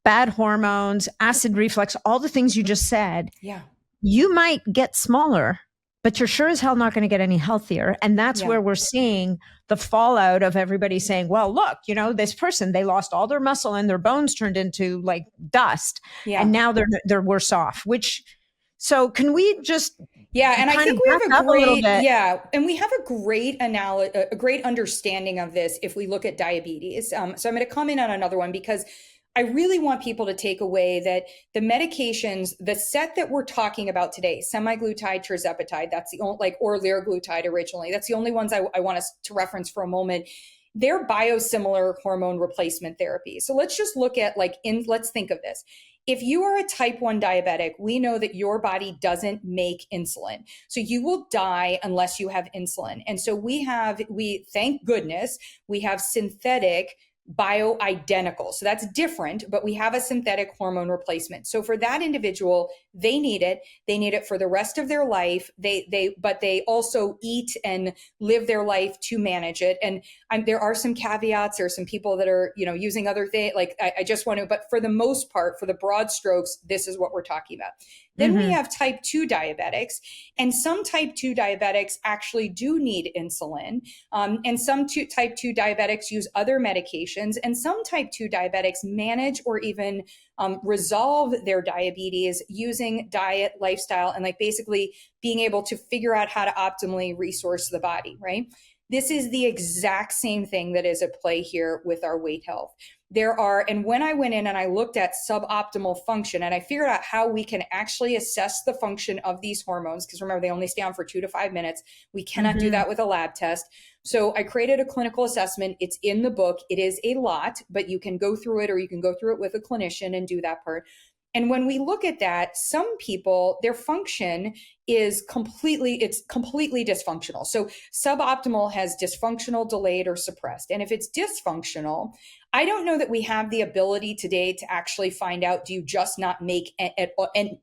bad hormones, acid reflux, all the things you just said, Yeah. you might get smaller, but you're sure as hell not going to get any healthier. And that's Yeah. where we're seeing the fallout of everybody saying, well, look, this person, they lost all their muscle and their bones turned into like dust. Yeah. And now they're worse off, so can we just and I kind of think we back have a up a little great, bit? and we have a great a great understanding of this if we look at diabetes. So I'm going to come in on another one because I really want people to take away that the medications, the set that we're talking about today, semaglutide, tirzepatide, that's the only, or liraglutide originally, that's the only ones I want us to reference for a moment. They're biosimilar hormone replacement therapy. So let's just look at let's think of this. If you are a type 1 diabetic, we know that your body doesn't make insulin. So you will die unless you have insulin. And so we thank goodness, we have synthetic bioidentical. So that's different, but we have a synthetic hormone replacement. So for that individual, they need it. They need it for the rest of their life. But they also eat and live their life to manage it. And there are some caveats. There are some people that are, using other things. Like I just want to, but for the most part, for the broad strokes, this is what we're talking about. Then we have type 2 diabetics, and some type 2 diabetics actually do need insulin. And some type 2 diabetics use other medications, and some type 2 diabetics manage or even resolve their diabetes using diet, lifestyle, and basically being able to figure out how to optimally resource the body, right? This is the exact same thing that is at play here with our weight health. And when I went in and I looked at suboptimal function and I figured out how we can actually assess the function of these hormones, because remember, they only stay on for 2 to 5 minutes. We cannot do that with a lab test. So I created a clinical assessment. It's in the book. It is a lot, but you can go through it, or you can go through it with a clinician and do that part. And when we look at that, some people, their function is completely dysfunctional. So suboptimal has dysfunctional, delayed, or suppressed. And if it's dysfunctional, I don't know that we have the ability today to actually find out, do you just not make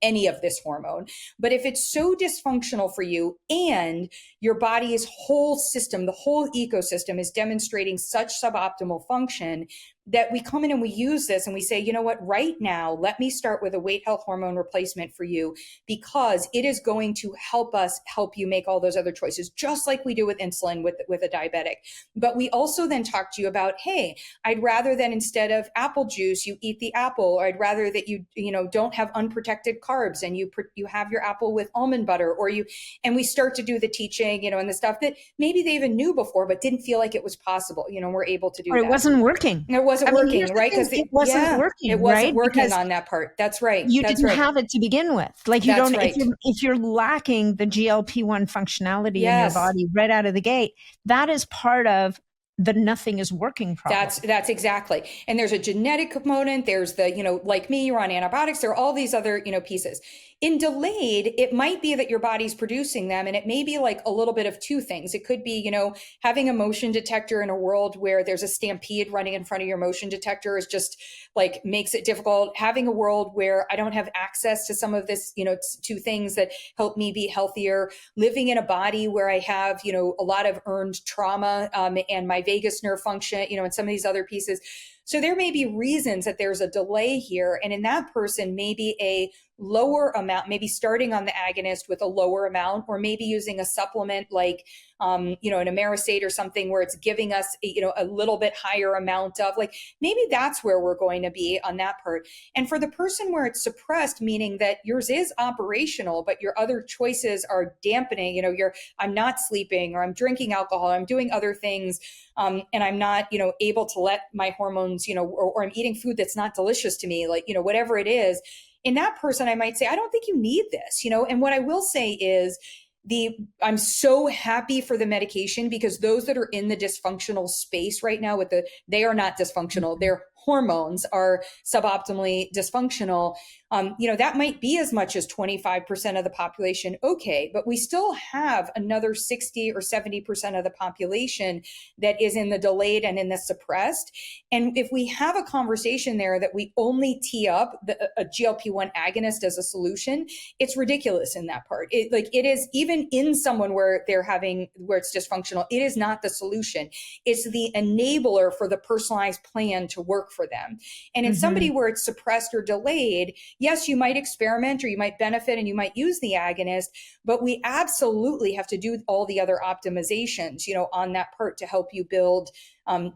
any of this hormone? But if it's so dysfunctional for you and your body's whole system, the whole ecosystem is demonstrating such suboptimal function, that we come in and we use this and we say, you know what, right now, let me start with a weight health hormone replacement for you, because it is going to help you make all those other choices, just like we do with insulin with a diabetic. But we also then talk to you about, hey, I'd rather that instead of apple juice, you eat the apple, or I'd rather that you don't have unprotected carbs and you have your apple with almond butter, and we start to do the teaching, and the stuff that maybe they even knew before, but didn't feel like it was possible. We're able to do or that. It wasn't working. It wasn't working, right? Because it wasn't working. It wasn't right? working Because on that part. That's right. you That's didn't right. have it to begin with. Like you That's don't, right. if you're lacking the GLP-1 functionality in your Yes. body right out of the gate, that is part of the nothing is working problem. That's exactly. And there's a genetic component. There's the, like me, you're on antibiotics. There are all these other, pieces. In delayed, it might be that your body's producing them, and it may be like a little bit of two things. It could be, having a motion detector in a world where there's a stampede running in front of your motion detector is just makes it difficult. Having a world where I don't have access to some of this, to things that help me be healthier. Living in a body where I have, a lot of earned trauma and my vagus nerve function, and some of these other pieces. So there may be reasons that there's a delay here. And in that person, maybe a lower amount, maybe starting on the agonist with a lower amount, or maybe using a supplement like, an Amerisate or something where it's giving us, a little bit higher amount of maybe that's where we're going to be on that part. And for the person where it's suppressed, meaning that yours is operational, but your other choices are dampening, I'm not sleeping, or I'm drinking alcohol, or I'm doing other things. And I'm not, able to let my hormones, or I'm eating food that's not delicious to me, whatever it is. In that person, I might say, I don't think you need this, and what I will say is I'm so happy for the medication, because those that are in the dysfunctional space right now they are not dysfunctional, they're hormones are suboptimally dysfunctional, that might be as much as 25% of the population. Okay, but we still have another 60 or 70% of the population that is in the delayed and in the suppressed. And if we have a conversation there that we only tee up a GLP-1 agonist as a solution, it's ridiculous in that part. It is, even in someone where it's dysfunctional, it is not the solution. It's the enabler for the personalized plan to work for them. And in somebody where it's suppressed or delayed, yes, you might experiment or you might benefit and you might use the agonist, but we absolutely have to do all the other optimizations, on that part to help you build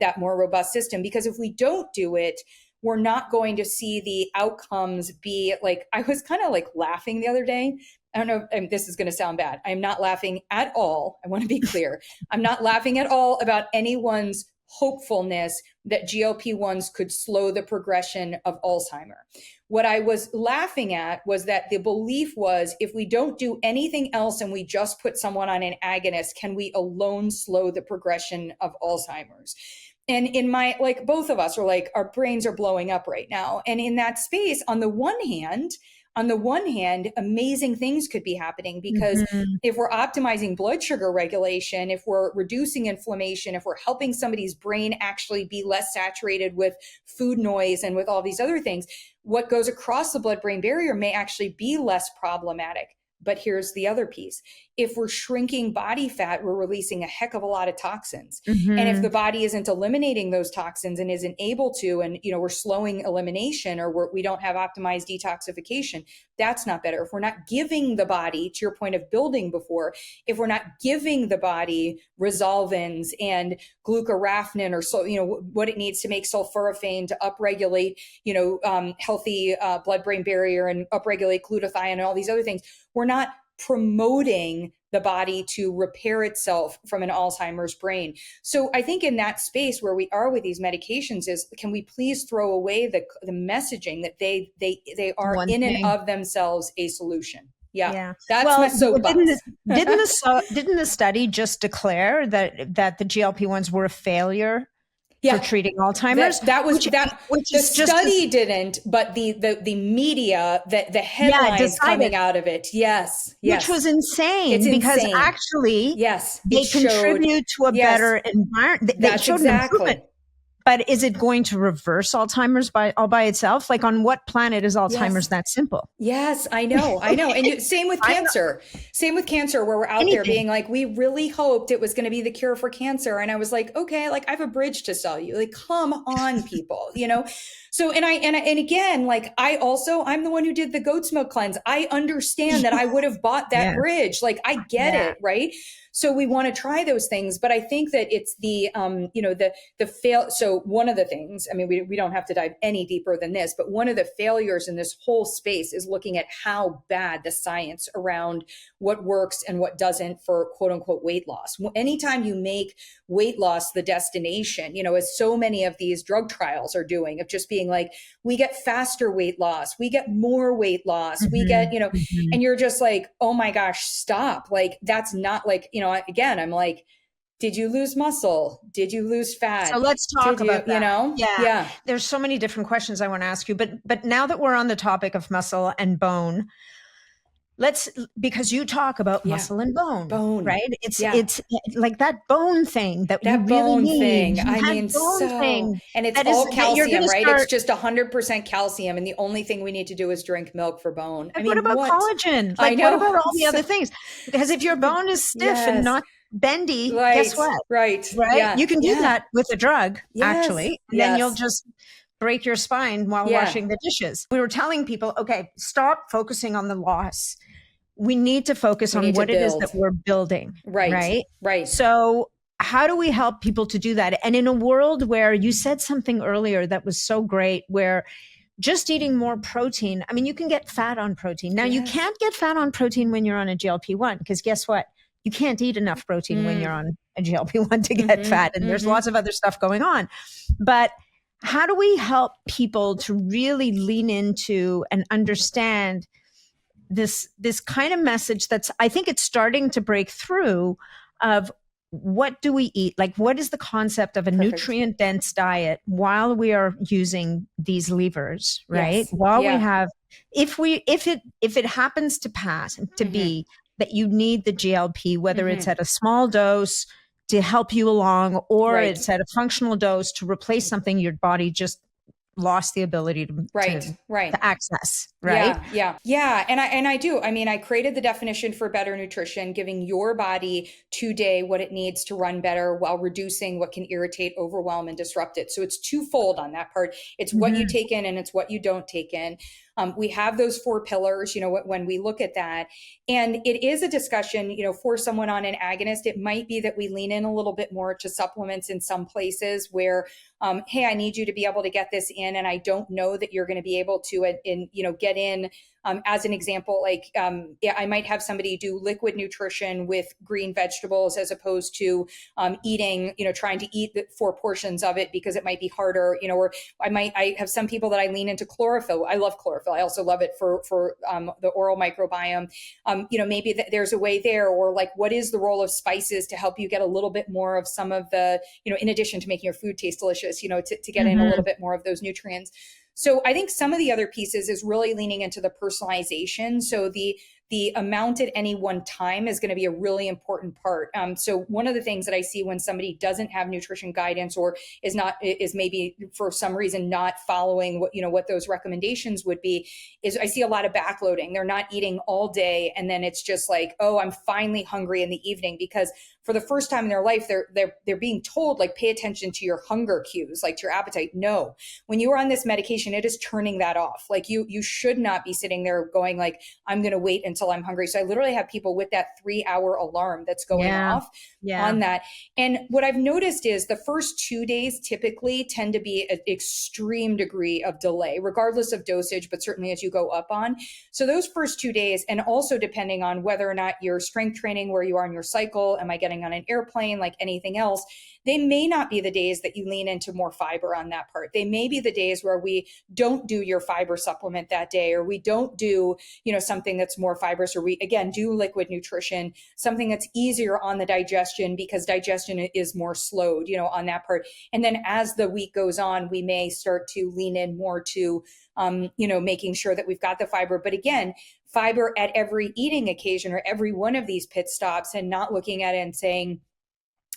that more robust system. Because if we don't do it, we're not going to see the outcomes be like, I was kind of like laughing the other day. I don't know if this is going to sound bad. I'm not laughing at all. I want to be clear. I'm not laughing at all about anyone's hopefulness that GLP-1s could slow the progression of Alzheimer. What I was laughing at was that the belief was, if we don't do anything else and we just put someone on an agonist, can we alone slow the progression of Alzheimer's? And in my, both of us are our brains are blowing up right now. And in that space, on the one hand, amazing things could be happening, because if we're optimizing blood sugar regulation, if we're reducing inflammation, if we're helping somebody's brain actually be less saturated with food noise and with all these other things, what goes across the blood-brain barrier may actually be less problematic. But here's the other piece. If we're shrinking body fat, we're releasing a heck of a lot of toxins. And if the body isn't eliminating those toxins and isn't able to, and we're slowing elimination, or we don't have optimized detoxification, that's not better. If we're not giving the body, to your point of building before, if we're not giving the body resolvins and glucoraphanin, or what it needs to make sulforaphane to upregulate, healthy blood-brain barrier and upregulate glutathione and all these other things, we're not promoting the body to repair itself from an Alzheimer's brain. So I think in that space where we are with these medications is, can we please throw away the messaging that they are in and of themselves a solution? Yeah. That's my soapbox. Didn't the study just declare that the GLP-1s were a failure for treating Alzheimer's? The study didn't, but the media, the headlines coming out of it, yes, which was insane. It's because insane. Actually, they contribute to a better environment. They showed an improvement. But is it going to reverse Alzheimer's all by itself? On what planet is Alzheimer's that simple? Yes, I know. And same with cancer. Same with cancer, where we're out there being like, we really hoped it was going to be the cure for cancer. And I was like, okay, I have a bridge to sell you. Come on, people, So, and again, I'm the one who did the goat's milk cleanse. I understand that I would have bought that bridge. I get it. Right. So we want to try those things, but I think that it's the fail. So one of the things, we don't have to dive any deeper than this, but one of the failures in this whole space is looking at how bad the science around what works and what doesn't for quote unquote weight loss. Anytime you make weight loss the destination, as so many of these drug trials are doing, of just being we get faster weight loss, we get more weight loss, we get, and you're just oh my gosh, stop. That's not again, I'm did you lose muscle? Did you lose fat? So let's talk about that. Yeah. There's so many different questions I want to ask you, but now that we're on the topic of muscle and bone, because you talk about muscle and bone, right? It's that bone thing that you really need. And it's all calcium, right? It's just 100% calcium. And the only thing we need to do is drink milk for bone. What about collagen? What about all the other things? Because if your bone is stiff and not bendy, guess what? Right. Yeah. You can do that with a drug, actually. Then you'll just break your spine while washing the dishes. We were telling people, okay, stop focusing on the loss. We need to focus on what it is that we're building. Right. So how do we help people to do that? And in a world where you said something earlier that was so great, where just eating more protein, you can get fat on protein. Now, you can't get fat on protein when you're on a GLP-1, because guess what? You can't eat enough protein when you're on a GLP-1 to get fat. And there's lots of other stuff going on. But how do we help people to really lean into and understand this kind of message I think it's starting to break through, of what do we eat? Like, what is the concept of a Perfect. nutrient dense diet while we are using these levers, right? Yes. While we Yeah. have, if it happens to pass to Hmm. be that you need the GLP, whether it's Hmm. at a small dose to help you along, or Right. it's at a functional dose to replace something your body just lost the ability Right. Right. to access, right? Yeah, yeah, yeah. And I do. I mean, I created the definition for better nutrition, giving your body today what it needs to run better while reducing what can irritate, overwhelm, and disrupt it. So it's twofold on that part. It's what you Mm-hmm. take in and it's what you don't take in. We have those four pillars, when we look at that. And it is a discussion, for someone on an agonist, it might be that we lean in a little bit more to supplements in some places where, hey, I need you to be able to get this in, and I don't know that you're going to be able to, get in. As an example, like, yeah, I might have somebody do liquid nutrition with green vegetables as opposed to eating, trying to eat the 4 portions of it because it might be harder, or I have some people that I lean into chlorophyll. I love chlorophyll. I also love it for the oral microbiome. Maybe there's a way there, or like, what is the role of spices to help you get a little bit more of some of the, in addition to making your food taste delicious, to get in a little Mm-hmm. bit more of those nutrients. So I think some of the other pieces is really leaning into the personalization. So the amount at any one time is going to be a really important part. So one of the things that I see when somebody doesn't have nutrition guidance or is maybe for some reason not following what those recommendations would be, is I see a lot of backloading. They're not eating all day, and then it's just like, oh, I'm finally hungry in the evening, because for the first time in their life, they're being told, like, pay attention to your hunger cues, like to your appetite. No, when you are on this medication, it is turning that off. Like, you should not be sitting there going like, I'm going to wait until I'm hungry. So I literally have people with that 3-hour alarm that's going Yeah. off Yeah. on that. And what I've noticed is the first 2 days typically tend to be an extreme degree of delay, regardless of dosage, but certainly as you go up on. So those first 2 days, and also depending on whether or not you're strength training, where you are in your cycle, am I getting on an airplane, like anything else, they may not be the days that you lean into more fiber on that part. They may be the days where we don't do your fiber supplement that day, or we don't do, something that's more fibrous, or we, again, do liquid nutrition, something that's easier on the digestion, because digestion is more slowed, on that part. And then as the week goes on, we may start to lean in more to, making sure that we've got the fiber. But again, fiber at every eating occasion or every one of these pit stops, and not looking at it and saying,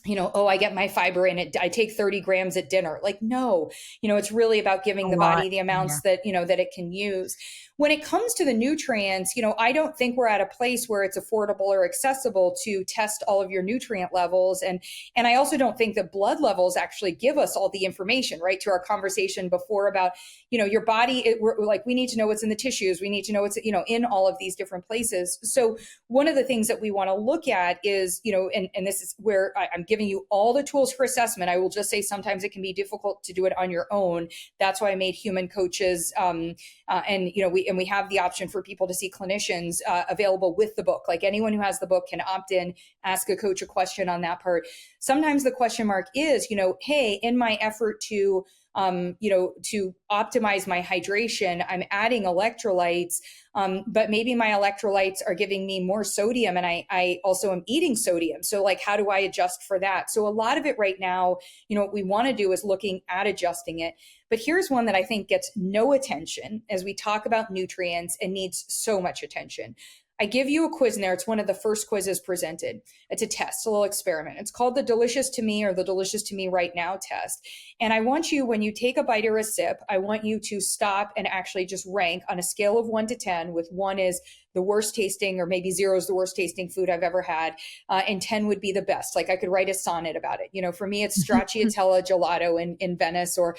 oh, I get my fiber in it, I take 30 grams at dinner. Like, no, it's really about A giving the lot. body the Yeah. amounts that, that it can use. When it comes to the nutrients, I don't think we're at a place where it's affordable or accessible to test all of your nutrient levels. And I also don't think that blood levels actually give us all the information, right? To our conversation before about, your body, we're like, we need to know what's in the tissues. We need to know what's, in all of these different places. So one of the things that we want to look at is, and this is where I'm giving you all the tools for assessment. I will just say sometimes it can be difficult to do it on your own. That's why I made human coaches, and we have the option for people to see clinicians available with the book. Like, anyone who has the book can opt in, ask a coach a question on that part. Sometimes the question mark is, hey, in my effort to to optimize my hydration, I'm adding electrolytes, but maybe my electrolytes are giving me more sodium, and I also am eating sodium. So, like, how do I adjust for that? So a lot of it right now, what we want to do is looking at adjusting it. But here's one that I think gets no attention as we talk about nutrients and needs so much attention. I give you a quiz in there. It's one of the first quizzes presented. It's a test, a little experiment. It's called the Delicious to Me, or the Delicious to Me Right Now test. And I want you, when you take a bite or a sip, I want you to stop and actually just rank on a scale of 1 to 10, with 1 is the worst tasting, or maybe 0 is the worst tasting food I've ever had, and 10 would be the best. Like, I could write a sonnet about it. For me, it's stracciatella gelato in Venice, or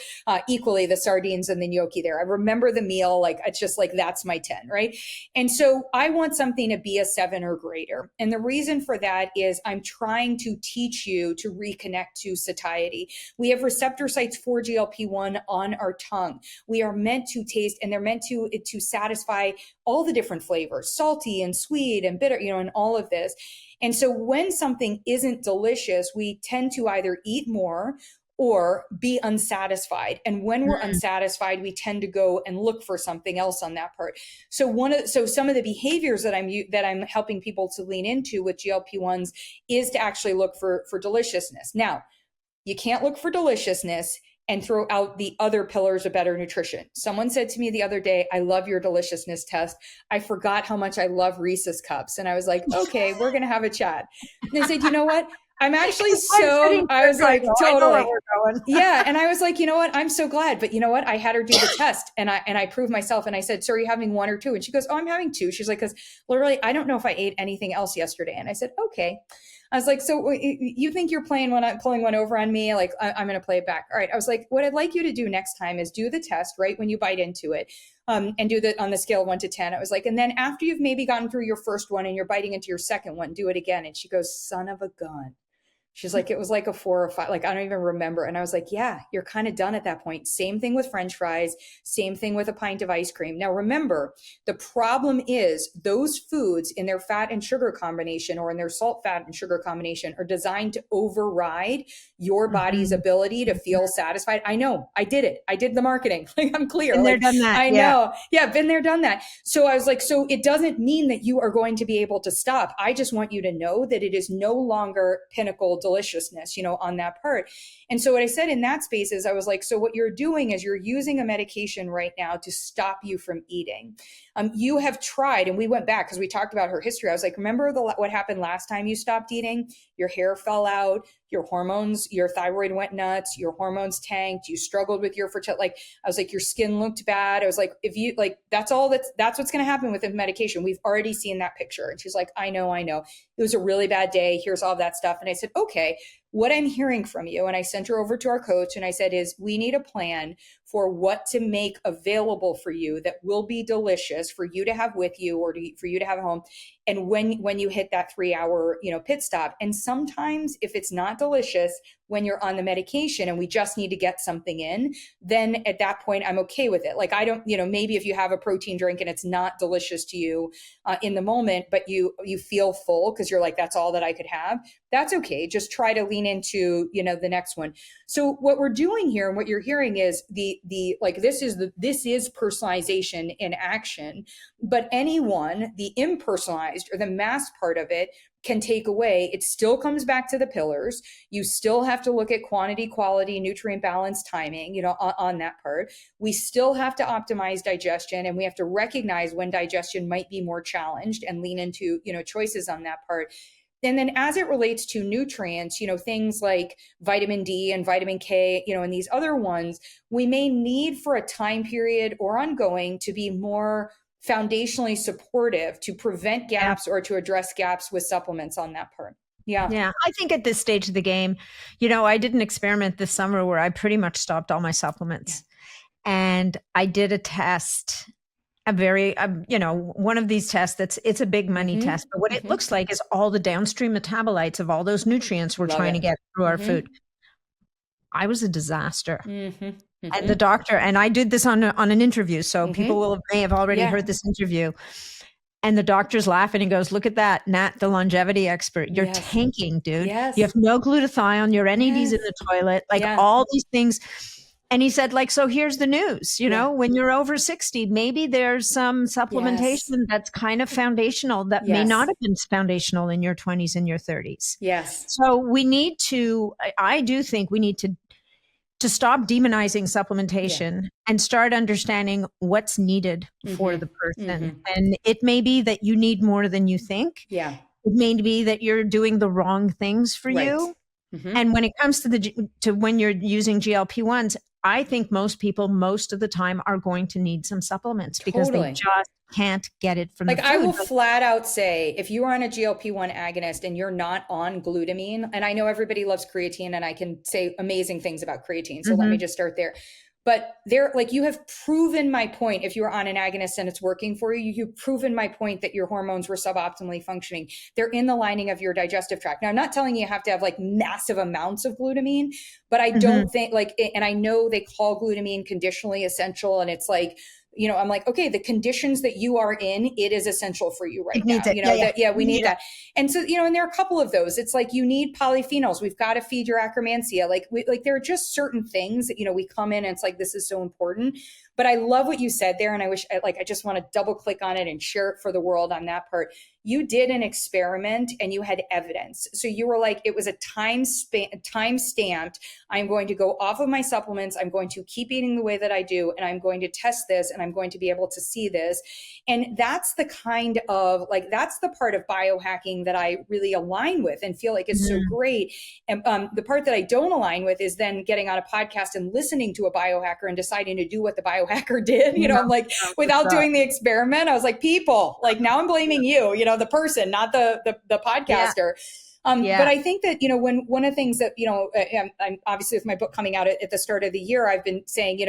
equally the sardines and the gnocchi there. I remember the meal. Like, it's just like, that's my 10, right? And so I want something to be a 7 or greater. And the reason for that is I'm trying to teach you to reconnect to satiety. We have receptor sites for GLP-1 on our tongue. We are meant to taste, and they're meant to satisfy all the different flavors, salty and sweet and bitter, and all of this. And so when something isn't delicious, we tend to either eat more, or be unsatisfied. And when we're unsatisfied, we tend to go and look for something else on that part. So some of the behaviors that I'm helping people to lean into with GLP-1s is to actually look for deliciousness. Now, you can't look for deliciousness and throw out the other pillars of better nutrition. Someone said to me the other day, I love your deliciousness test. I forgot how much I love Reese's cups. And I was like, okay, we're going to have a chat. And I said, you know what? I'm actually I was like, totally. Yeah. And I was like, you know what? I'm so glad. But you know what? I had her do the test and I proved myself. And I said, so are you having one or two? And she goes, oh, I'm having two. She's like, because literally, I don't know if I ate anything else yesterday. And I said, okay. I was like, so you think you're pulling one over on me? Like, I'm going to play it back. All right. I was like, what I'd like you to do next time is do the test right when you bite into it, and do that on the scale of 1 to 10. I was like, and then after you've maybe gotten through your first one and you're biting into your second one, do it again. And she goes, son of a gun. She's like, it was like a 4 or 5, like, I don't even remember. And I was like, yeah, you're kind of done at that point. Same thing with French fries, same thing with a pint of ice cream. Now, remember, the problem is those foods in their fat and sugar combination or in their salt, fat, and sugar combination are designed to override your body's ability to feel satisfied. I know, I did it. I did the marketing. Like, I'm clear. Been there, done that. I know. Yeah, been there, done that. So I was like, so it doesn't mean that you are going to be able to stop. I just want you to know that it is no longer pinnacle deliciousness, on that part. And so what I said in that space is I was like, so what you're doing is you're using a medication right now to stop you from eating. You have tried, and we went back because we talked about her history. I was like, remember what happened last time you stopped eating? Your hair fell out, your hormones, your thyroid went nuts, your hormones tanked, you struggled with your fertility. Like, I was like, your skin looked bad. I was like, if you like, that's what's going to happen with the medication. We've already seen that picture. And she's like, I know. It was a really bad day. Here's all that stuff. And I said, okay, what I'm hearing from you, and I sent her over to our coach and I said, is we need a plan for what to make available for you that will be delicious for you to have with you or for you to have at home. And when you hit that 3-hour, pit stop. And sometimes if it's not delicious when you're on the medication and we just need to get something in, then at that point, I'm okay with it. Like, I don't, maybe if you have a protein drink and it's not delicious to you in the moment, but you feel full because you're like, that's all that I could have. That's okay. Just try to lean into, the next one. So what we're doing here and what you're hearing is this is personalization in action, but anyone, the impersonalized or the mass part of it can take away. It still comes back to the pillars. You still have to look at quantity, quality, nutrient balance, timing, on that part. We still have to optimize digestion, and we have to recognize when digestion might be more challenged and lean into, choices on that part. And then as it relates to nutrients, things like vitamin D and vitamin K, and these other ones, we may need for a time period or ongoing to be more foundationally supportive to prevent gaps or to address gaps with supplements on that part. Yeah. Yeah. I think at this stage of the game, I did an experiment this summer where I pretty much stopped all my supplements. Yeah. And I did a test, a very, one of these tests it's a big money test, but what it looks like is all the downstream metabolites of all those nutrients we're trying to get through our food. I was a disaster. And the doctor, and I did this on an interview, so people may have already heard this interview. And the doctor's laughing and goes, look at that, Nat, the longevity expert. You're tanking, dude. Yes. You have no glutathione. Your NAD's in the toilet, all these things. And he said, so here's the news, when you're over 60, maybe there's some supplementation that's kind of foundational that may not have been foundational in your 20s and your 30s. Yes. So I do think we need to stop demonizing supplementation and start understanding what's needed for the person. And it may be that you need more than you think. Yeah. It may be that you're doing the wrong things for you. And when it comes to when you're using GLP-1s, I think most people, most of the time, are going to need some supplements because they just can't get it from the food. I will flat out say, if you are on a GLP-1 agonist and you're not on glutamine, and I know everybody loves creatine, and I can say amazing things about creatine, so let me just start there. But you have proven my point. If you're on an agonist and it's working for you, you've proven my point that your hormones were suboptimally functioning. They're in the lining of your digestive tract. Now, I'm not telling you have to have massive amounts of glutamine, but I don't think and I know they call glutamine conditionally essential, and it's I'm like, okay, the conditions that you are in, it is essential for you right It needs now. it. Yeah, yeah. We need that. And so, and there are a couple of those. It's like, you need polyphenols. We've got to feed your Akkermansia. Like there are just certain things that, we come in and it's like, this is so important. But I love what you said there. And I wish I just want to double click on it and share it for the world on that part. You did an experiment and you had evidence. So you were like, it was a time stamped. I'm going to go off of my supplements. I'm going to keep eating the way that I do. And I'm going to test this and I'm going to be able to see this. And that's the kind of that's the part of biohacking that I really align with and feel like is so great. And the part that I don't align with is then getting on a podcast and listening to a biohacker and deciding to do what the biohacker did. I'm like, without doing the experiment, I was like, people, like now I'm blaming you, the person, not the podcaster. But I think that, when one of the things that, I'm obviously with my book coming out at the start of the year, I've been saying,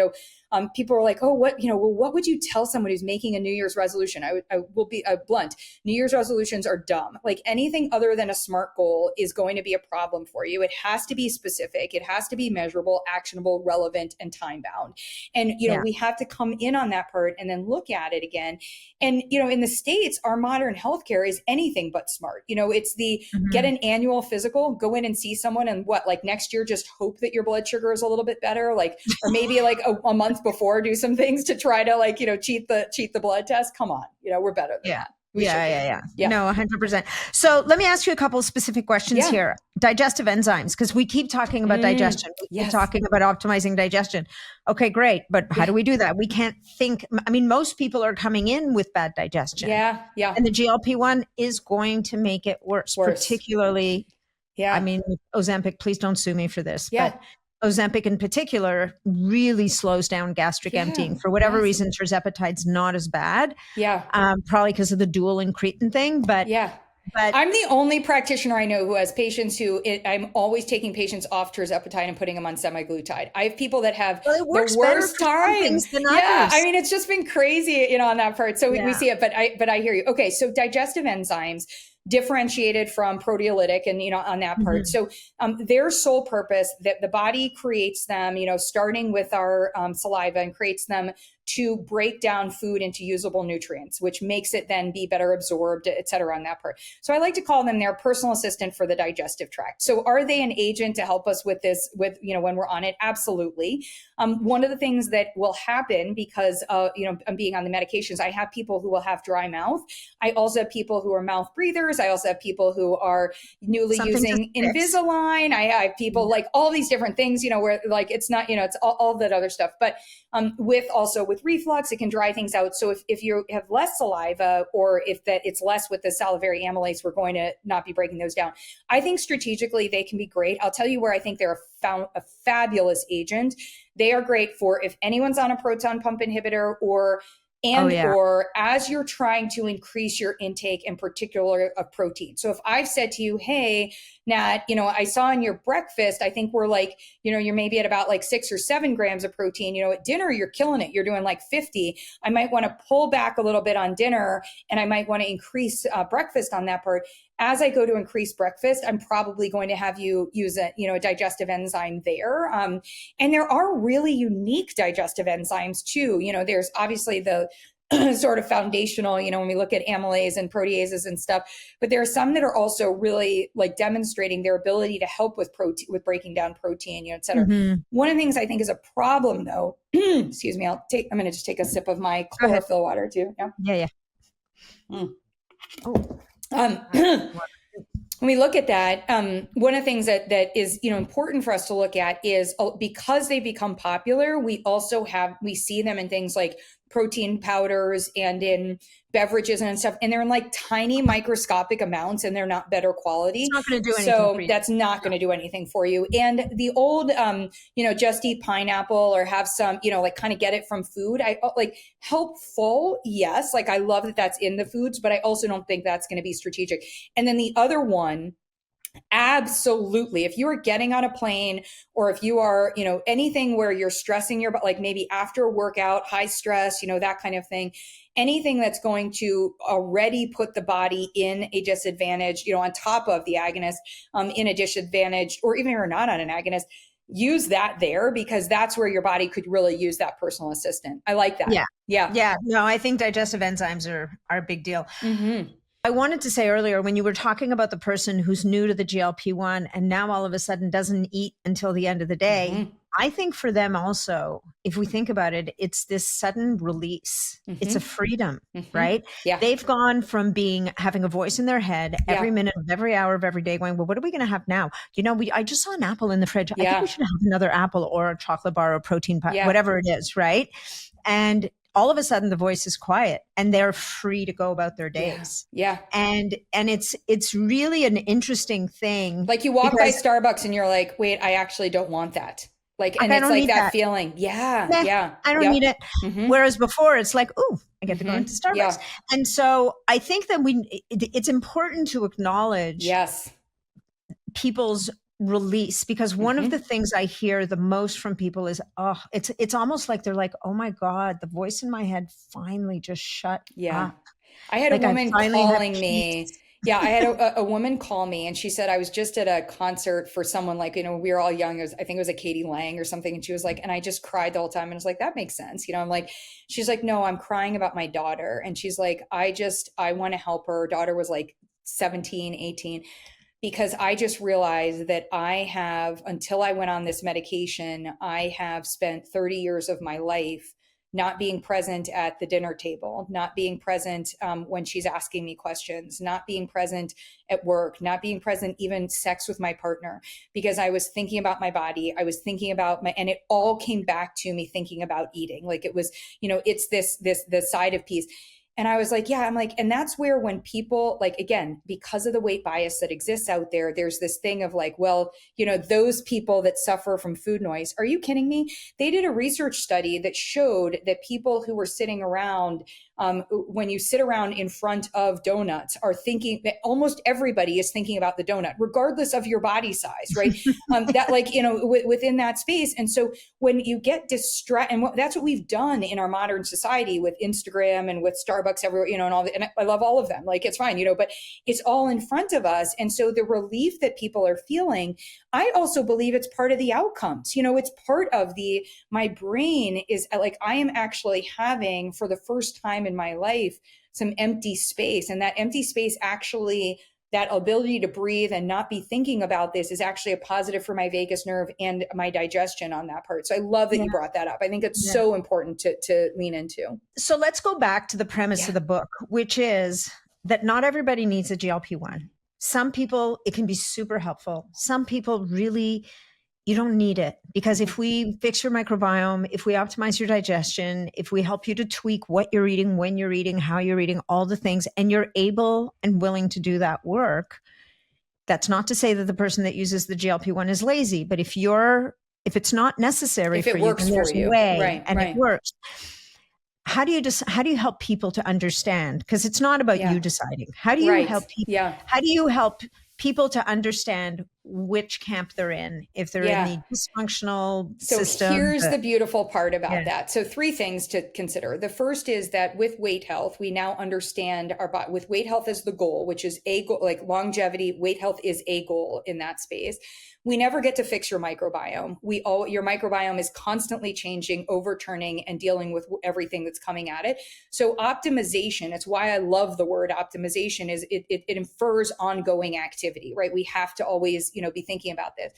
people are like, oh, what would you tell someone who's making a New Year's resolution? I will be blunt. New Year's resolutions are dumb. Like anything other than a SMART goal is going to be a problem for you. It has to be specific. It has to be measurable, actionable, relevant, and time bound. And, we have to come in on that part and then look at it again. And, in the States, our modern healthcare is anything but smart. It's the get an annual physical, go in and see someone and next year, just hope that your blood sugar is a little bit better. Or maybe a month before, do some things to try to cheat the blood test. Come on, we're better than that. Yeah. No, 100%. So let me ask you a couple of specific questions here. Digestive enzymes, because we keep talking about digestion. We keep talking about optimizing digestion. Okay, great. But how do we do that? We can't think. I mean, most people are coming in with bad digestion. Yeah. And the GLP-1 is going to make it worse. Particularly. I mean, Ozempic, please don't sue me for this. But Ozempic in particular really slows down gastric emptying. For whatever reason, tirzepatide's not as bad. Probably because of the dual incretin thing. But I'm the only practitioner I know who has patients I'm always taking patients off tirzepatide and putting them on semaglutide. I have people that have the worst times than others. I mean, it's just been crazy, on that part. So we see it, but I hear you. Okay. So digestive enzymes differentiated from proteolytic and, on that part. So their sole purpose that the body creates them, starting with our saliva and creates them to break down food into usable nutrients, which makes it then be better absorbed, et cetera, on that part. So I like to call them their personal assistant for the digestive tract. So are they an agent to help us with this, when we're on it? Absolutely. One of the things that will happen because, I'm being on the medications, I have people who will have dry mouth. I also have people who are mouth breathers. I also have people who are newly using Invisalign. I have people like all these different things, where it's not, it's all that other stuff. But with reflux, it can dry things out. So if you have less saliva or if that it's less with the salivary amylase, we're going to not be breaking those down. I think strategically they can be great. I'll tell you where I think they're a fabulous agent. They are great for if anyone's on a proton pump inhibitor or as you're trying to increase your intake in particular of protein. So if I've said to you, hey, Nat, I saw in your breakfast, I think we're you're maybe at about 6 or 7 grams of protein, at dinner, you're killing it. You're doing 50. I might want to pull back a little bit on dinner and I might want to increase breakfast on that part. As I go to increase breakfast, I'm probably going to have you use a digestive enzyme there. And there are really unique digestive enzymes too. There's obviously the sort of foundational, when we look at amylase and proteases and stuff, but there are some that are also really demonstrating their ability to help with protein, with breaking down protein, et cetera. One of the things I think is a problem though, excuse me, I'm going to just take a sip of my chlorophyll water too. Yeah. When we look at that, one of the things that is important for us to look at is because they become popular, we see them in things like protein powders and in beverages and stuff, and they're in tiny microscopic amounts and they're not better quality. It's not going to do anything so for you. That's not going to do anything for you. And the old just eat pineapple or have some kind of get it from food, I helpful, yes, I love that that's in the foods, but I also don't think that's going to be strategic. And then the other one, absolutely. If you are getting on a plane or if you are, anything where you're stressing your, maybe after a workout, high stress, that kind of thing, anything that's going to already put the body in a disadvantage, on top of the agonist, in a disadvantage, or even if you're not on an agonist, use that there, because that's where your body could really use that personal assistant. I like that. Yeah. Yeah. Yeah. No, I think digestive enzymes are a big deal. Mm-hmm. I wanted to say earlier when you were talking about the person who's new to the GLP-1 and now all of a sudden doesn't eat until the end of the day, Mm-hmm. I think for them also, if we think about it, it's this sudden release. It's a Mm-hmm. freedom, Mm-hmm. right? Yeah. They've gone from having a voice in their head every Yeah. minute of every hour of every day going, well, what are we going to have now? I just saw an apple in the fridge. I think we Yeah. should have another apple or a chocolate bar or a protein pie, Yeah. whatever it is, right? And all of a sudden the voice is quiet and they're free to go about their Yeah. days. Yeah. And it's really an interesting thing. Like you walk by because Starbucks and you're like, wait, I actually don't want that. Like, and I it's don't like need that that. feeling. Yeah. Nah, Yeah. I don't need Yep. it. Mm-hmm. Whereas before it's like, ooh, I get to go Mm-hmm. into Starbucks. Yeah. And so I think that it's important to acknowledge Yes. people's release, because one of Mm-hmm. the things I hear the most from people is, oh, it's almost like they're like, oh my God, the voice in my head finally just shut Yeah. up. I had a Like I woman finally have calling me. peace. Yeah, I had a woman call me and she said, I was just at a concert for someone, like, we were all young. I think it was a Katie Lang or something. And she was like, and I just cried the whole time. And I was like, that makes sense. I'm like, she's like, no, I'm crying about my daughter. And she's like, I want to help her. Her daughter was like 17, 18, because I just realized that until I went on this medication, I have spent 30 years of my life not being present at the dinner table, not being present when she's asking me questions, not being present at work, not being present even sex with my partner, because I was thinking about my body. I was thinking about and it all came back to me thinking about eating. Like it was, it's the side of peace. And I was like, yeah, I'm like, and that's where when people, like, again, because of the weight bias that exists out there, there's this thing of like, well, those people that suffer from food noise, are you kidding me? They did a research study that showed that people who were sitting around, when you sit around in front of donuts, are thinking that almost everybody is thinking about the donut, regardless of your body size, right? That like, within that space. And so when you get distracted, and that's what we've done in our modern society with Instagram and with Starbucks everywhere, and all and I love all of them. Like it's fine, but it's all in front of us. And so the relief that people are feeling, I also believe it's part of the outcomes. It's part of my brain is like, I am actually having for the first time in my life some empty space, and that empty space actually, that ability to breathe and not be thinking about this, is actually a positive for my vagus nerve and my digestion on that part. So I love that you brought that up. I think it's so important to lean into. So let's go back to the premise of the book, which is that not everybody needs a GLP-1. Some people, it can be super helpful. Some people really, you don't need it, because if we fix your microbiome, if we optimize your digestion, if we help you to tweak what you're eating, when you're eating, how you're eating, all the things, and you're able and willing to do that work, that's not to say that the person that uses the GLP-1 is lazy, but if it's not necessary for you, then there's a way, and it works. How do you help people to understand? Because it's not about you deciding. How do you help people? How do you help people to understand which camp they're in, if they're in the dysfunctional system? So here's the beautiful part about that. So 3 things to consider. The first is that with weight health, we now understand with weight health as the goal, which is a goal, like longevity, weight health is a goal in that space. We never get to fix your microbiome. Your microbiome is constantly changing, overturning, and dealing with everything that's coming at it. So optimization, it's why I love the word optimization, is it infers ongoing activity, right? We have to always, be thinking about this.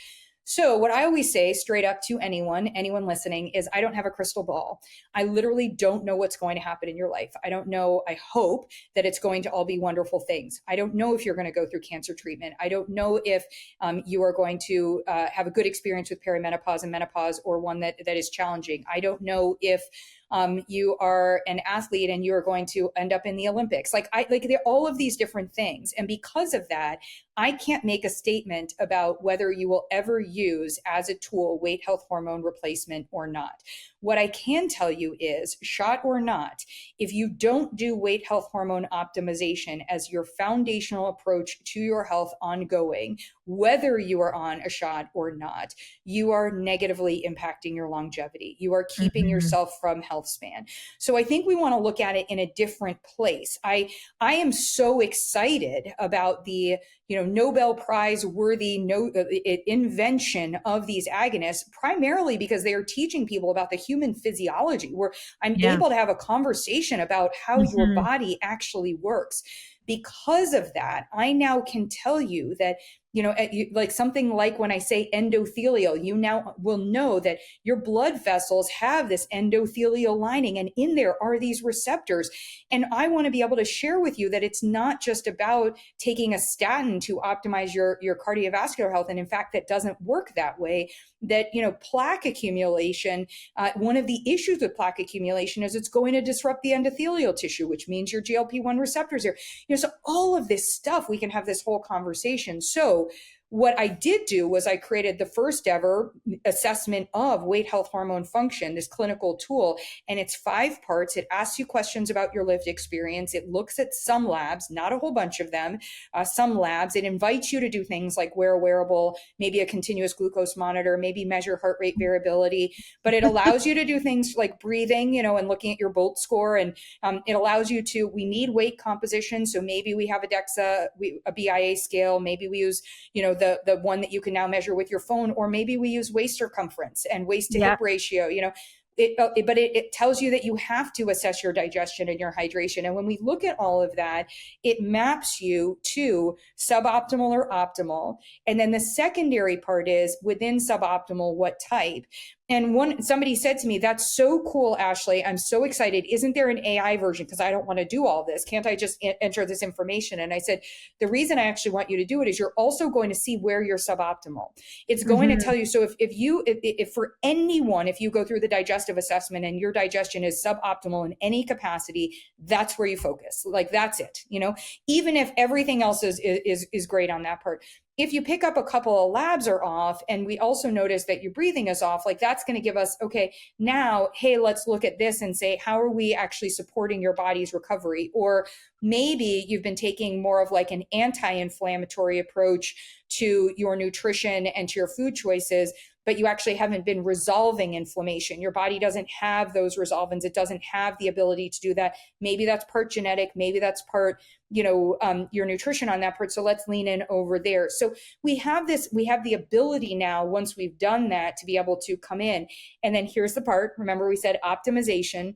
So what I always say straight up to anyone listening is, I don't have a crystal ball. I literally don't know what's going to happen in your life. I don't know. I hope that it's going to all be wonderful things. I don't know if you're going to go through cancer treatment. I don't know if you are going to have a good experience with perimenopause and menopause, or one that is challenging. I don't know if you are an athlete and you are going to end up in the Olympics. Like there are all of these different things. And because of that, I can't make a statement about whether you will ever use as a tool weight health hormone replacement or not. What I can tell you is, shot or not, if you don't do weight health hormone optimization as your foundational approach to your health ongoing, whether you are on a shot or not, you are negatively impacting your longevity. You are keeping yourself from health span. So I think we want to look at it in a different place. I am so excited about the Nobel Prize worthy invention of these agonists, primarily because they are teaching people about the human physiology, where I'm Yeah. able to have a conversation about how your body actually works. Because of that, I now can tell you that, like something like when I say endothelial, you now will know that your blood vessels have this endothelial lining, and in there are these receptors. And I want to be able to share with you that it's not just about taking a statin to optimize your cardiovascular health. And in fact, that doesn't work that way. That, plaque accumulation, one of the issues with plaque accumulation is it's going to disrupt the endothelial tissue, which means your GLP-1 receptors are, so all of this stuff, we can have this whole conversation. So what I did do was I created the first ever assessment of weight health hormone function, this clinical tool, and it's 5 parts. It asks you questions about your lived experience. It looks at some labs, not a whole bunch of them, some labs. It invites you to do things like wear a wearable, maybe a continuous glucose monitor, maybe measure heart rate variability, but it allows you to do things like breathing, and looking at your Bolt score. And it allows you to, we need weight composition. So maybe we have a DEXA, a BIA scale, maybe we use, the one that you can now measure with your phone, or maybe we use waist circumference and waist to hip ratio, but it tells you that you have to assess your digestion and your hydration. And when we look at all of that, it maps you to suboptimal or optimal. And then the secondary part is within suboptimal, what type. And somebody said to me, that's so cool, Ashley. I'm so excited. Isn't there an AI version? Because I don't want to do all this. Can't I just enter this information? And I said, the reason I actually want you to do it is you're also going to see where you're suboptimal. It's going to tell you. So if for anyone, if you go through the digestive assessment and your digestion is suboptimal in any capacity, that's where you focus. Like, that's it, even if everything else is great on that part. If you pick up a couple of labs are off, and we also notice that your breathing is off, like that's going to give us, okay, now, hey, let's look at this and say, how are we actually supporting your body's recovery? Or maybe you've been taking more of like an anti-inflammatory approach to your nutrition and to your food choices, but you actually haven't been resolving inflammation. Your body doesn't have those resolvins. It doesn't have the ability to do that. Maybe that's part genetic. Maybe that's part, your nutrition on that part. So let's lean in over there. So we have the ability now, once we've done that, to be able to come in. And then here's the part. Remember, we said optimization.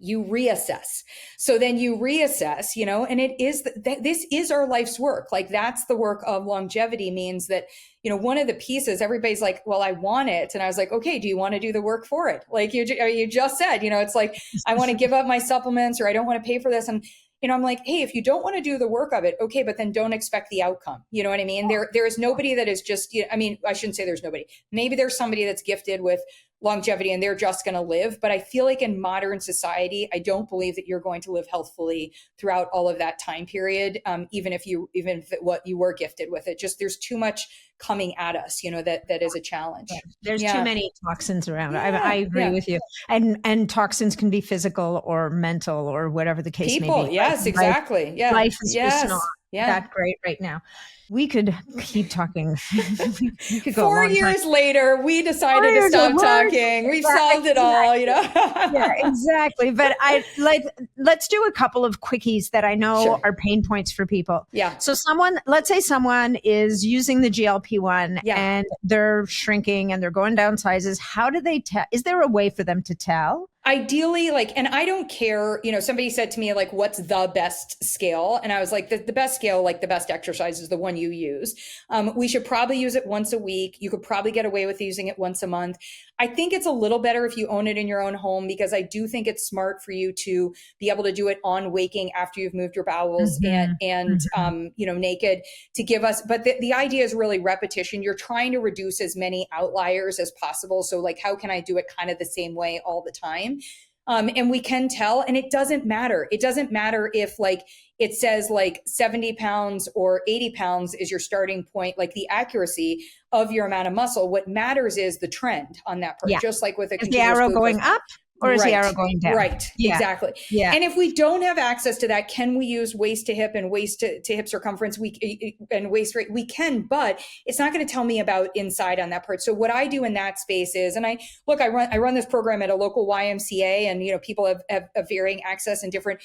You reassess. So then you reassess, and this is our life's work. Like, that's the work of longevity, means that, one of the pieces, everybody's like, well, I want it. And I was like, okay, do you want to do the work for it? Like you just said, it's like, I want to give up my supplements, or I don't want to pay for this. And, I'm like, hey, if you don't want to do the work of it, okay, but then don't expect the outcome. You know what I mean? There is nobody that is just, I shouldn't say there's nobody. Maybe there's somebody that's gifted with longevity and they're just going to live. But I feel like in modern society, I don't believe that you're going to live healthfully throughout all of that time period. Even if what you were gifted with it, just there's too much coming at us, that is a challenge. There's too many toxins around. I agree with you. And toxins can be physical or mental or whatever the case may be. Yes, exactly. Yeah. Life is just not that great right now. We could keep talking. We could go 4 years later, we decided to stop talking. We've solved it all, Yeah, exactly. But let's do a couple of quickies that I know are pain points for people. Yeah. So let's say someone is using the GLP-1 and they're shrinking and they're going down sizes. How do they tell? Is there a way for them to tell? Ideally, and I don't care, somebody said to me, like, what's the best scale? And I was like, the best scale, like the best exercise is the one you use. We should probably use it once a week. You could probably get away with using it once a month. I think it's a little better if you own it in your own home, because I do think it's smart for you to be able to do it on waking after you've moved your bowels and naked, to give us. But the idea is really repetition. You're trying to reduce as many outliers as possible. So like, how can I do it kind of the same way all the time? And we can tell, and it doesn't matter. It doesn't matter if like it says like 70 pounds or 80 pounds is your starting point, like the accuracy of your amount of muscle. What matters is the trend on that part, just like with a the arrow going up. Or is the Right. arrow going down? Right. Yeah. Exactly. Yeah. And if we don't have access to that, can we use waist to hip and waist to hip circumference and waist rate? We can, but it's not going to tell me about inside on that part. So what I do in that space is, and I run this program at a local YMCA, and people have varying access and different,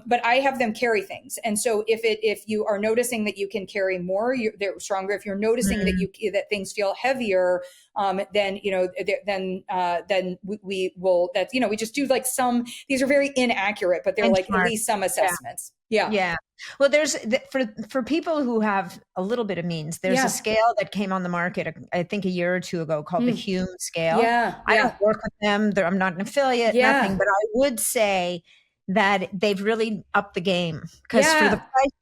but I have them carry things. And so if you are noticing that you can carry more, they're stronger. If you're noticing that things feel heavier, then we will, we just do like these are very inaccurate, but they're like at least some assessments. Yeah. Yeah. Well, there's for people who have a little bit of means, there's a scale that came on the market, I think a year or two ago, called the Hume scale. Yeah. I don't work with them. I'm not an affiliate, nothing, but I would say that they've really upped the game, because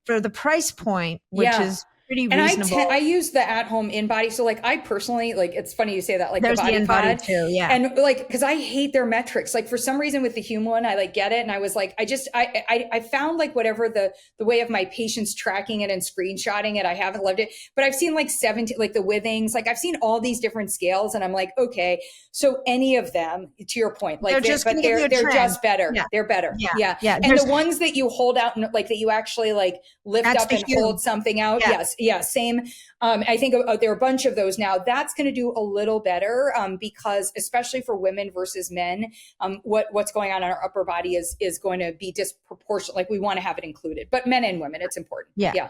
for the price point, which is pretty reasonable. And I use the at-home InBody. So like I personally, like, it's funny you say that, like, there's the body pod too, and like, because I hate their metrics. Like for some reason with the Hume one, I like get it, and I was like, I found like whatever the way of my patients tracking it and screenshotting it, I haven't loved it. But I've seen like 17, like the Withings, like I've seen all these different scales, and I'm like, okay, so any of them, to your point, like they're just better. Yeah. They're better. Yeah. And the ones that you hold out and like that you actually like lift up and hold something out. Yeah. Same. I think there are a bunch of those now. That's going to do a little better, because especially for women versus men, what's going on in our upper body is going to be disproportionate. Like we want to have it included, but men and women, it's important. Yeah.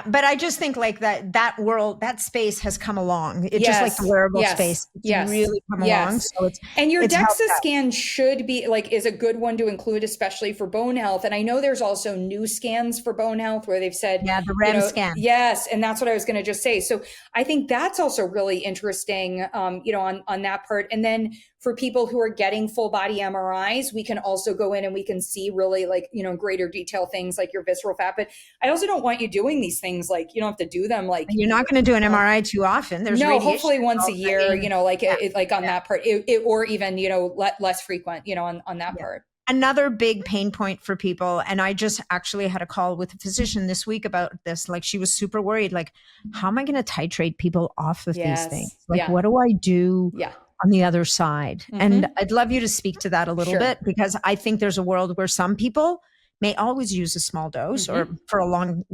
But I just think like that world, that space has come along. It's just like the wearable space. It's really come along. So and your DEXA scan should be like, is a good one to include, especially for bone health. And I know there's also new scans for bone health where they've said, the REM scan. Yes. And that's what I was going to just say. So I think that's also really interesting, on that part. And then for people who are getting full body MRIs, we can also go in and we can see really like, greater detail things like your visceral fat. But I also don't want you doing these things like you don't have to do them like you're not going to do an MRI too often. There's hopefully once a year, that part, or even less frequent, on that part. Another big pain point for people, and I just actually had a call with a physician this week about this. Like, she was super worried, like, how am I going to titrate people off of these things? Like, what do I do on the other side? And I'd love you to speak to that a little bit, because I think there's a world where some people may always use a small dose or for a long,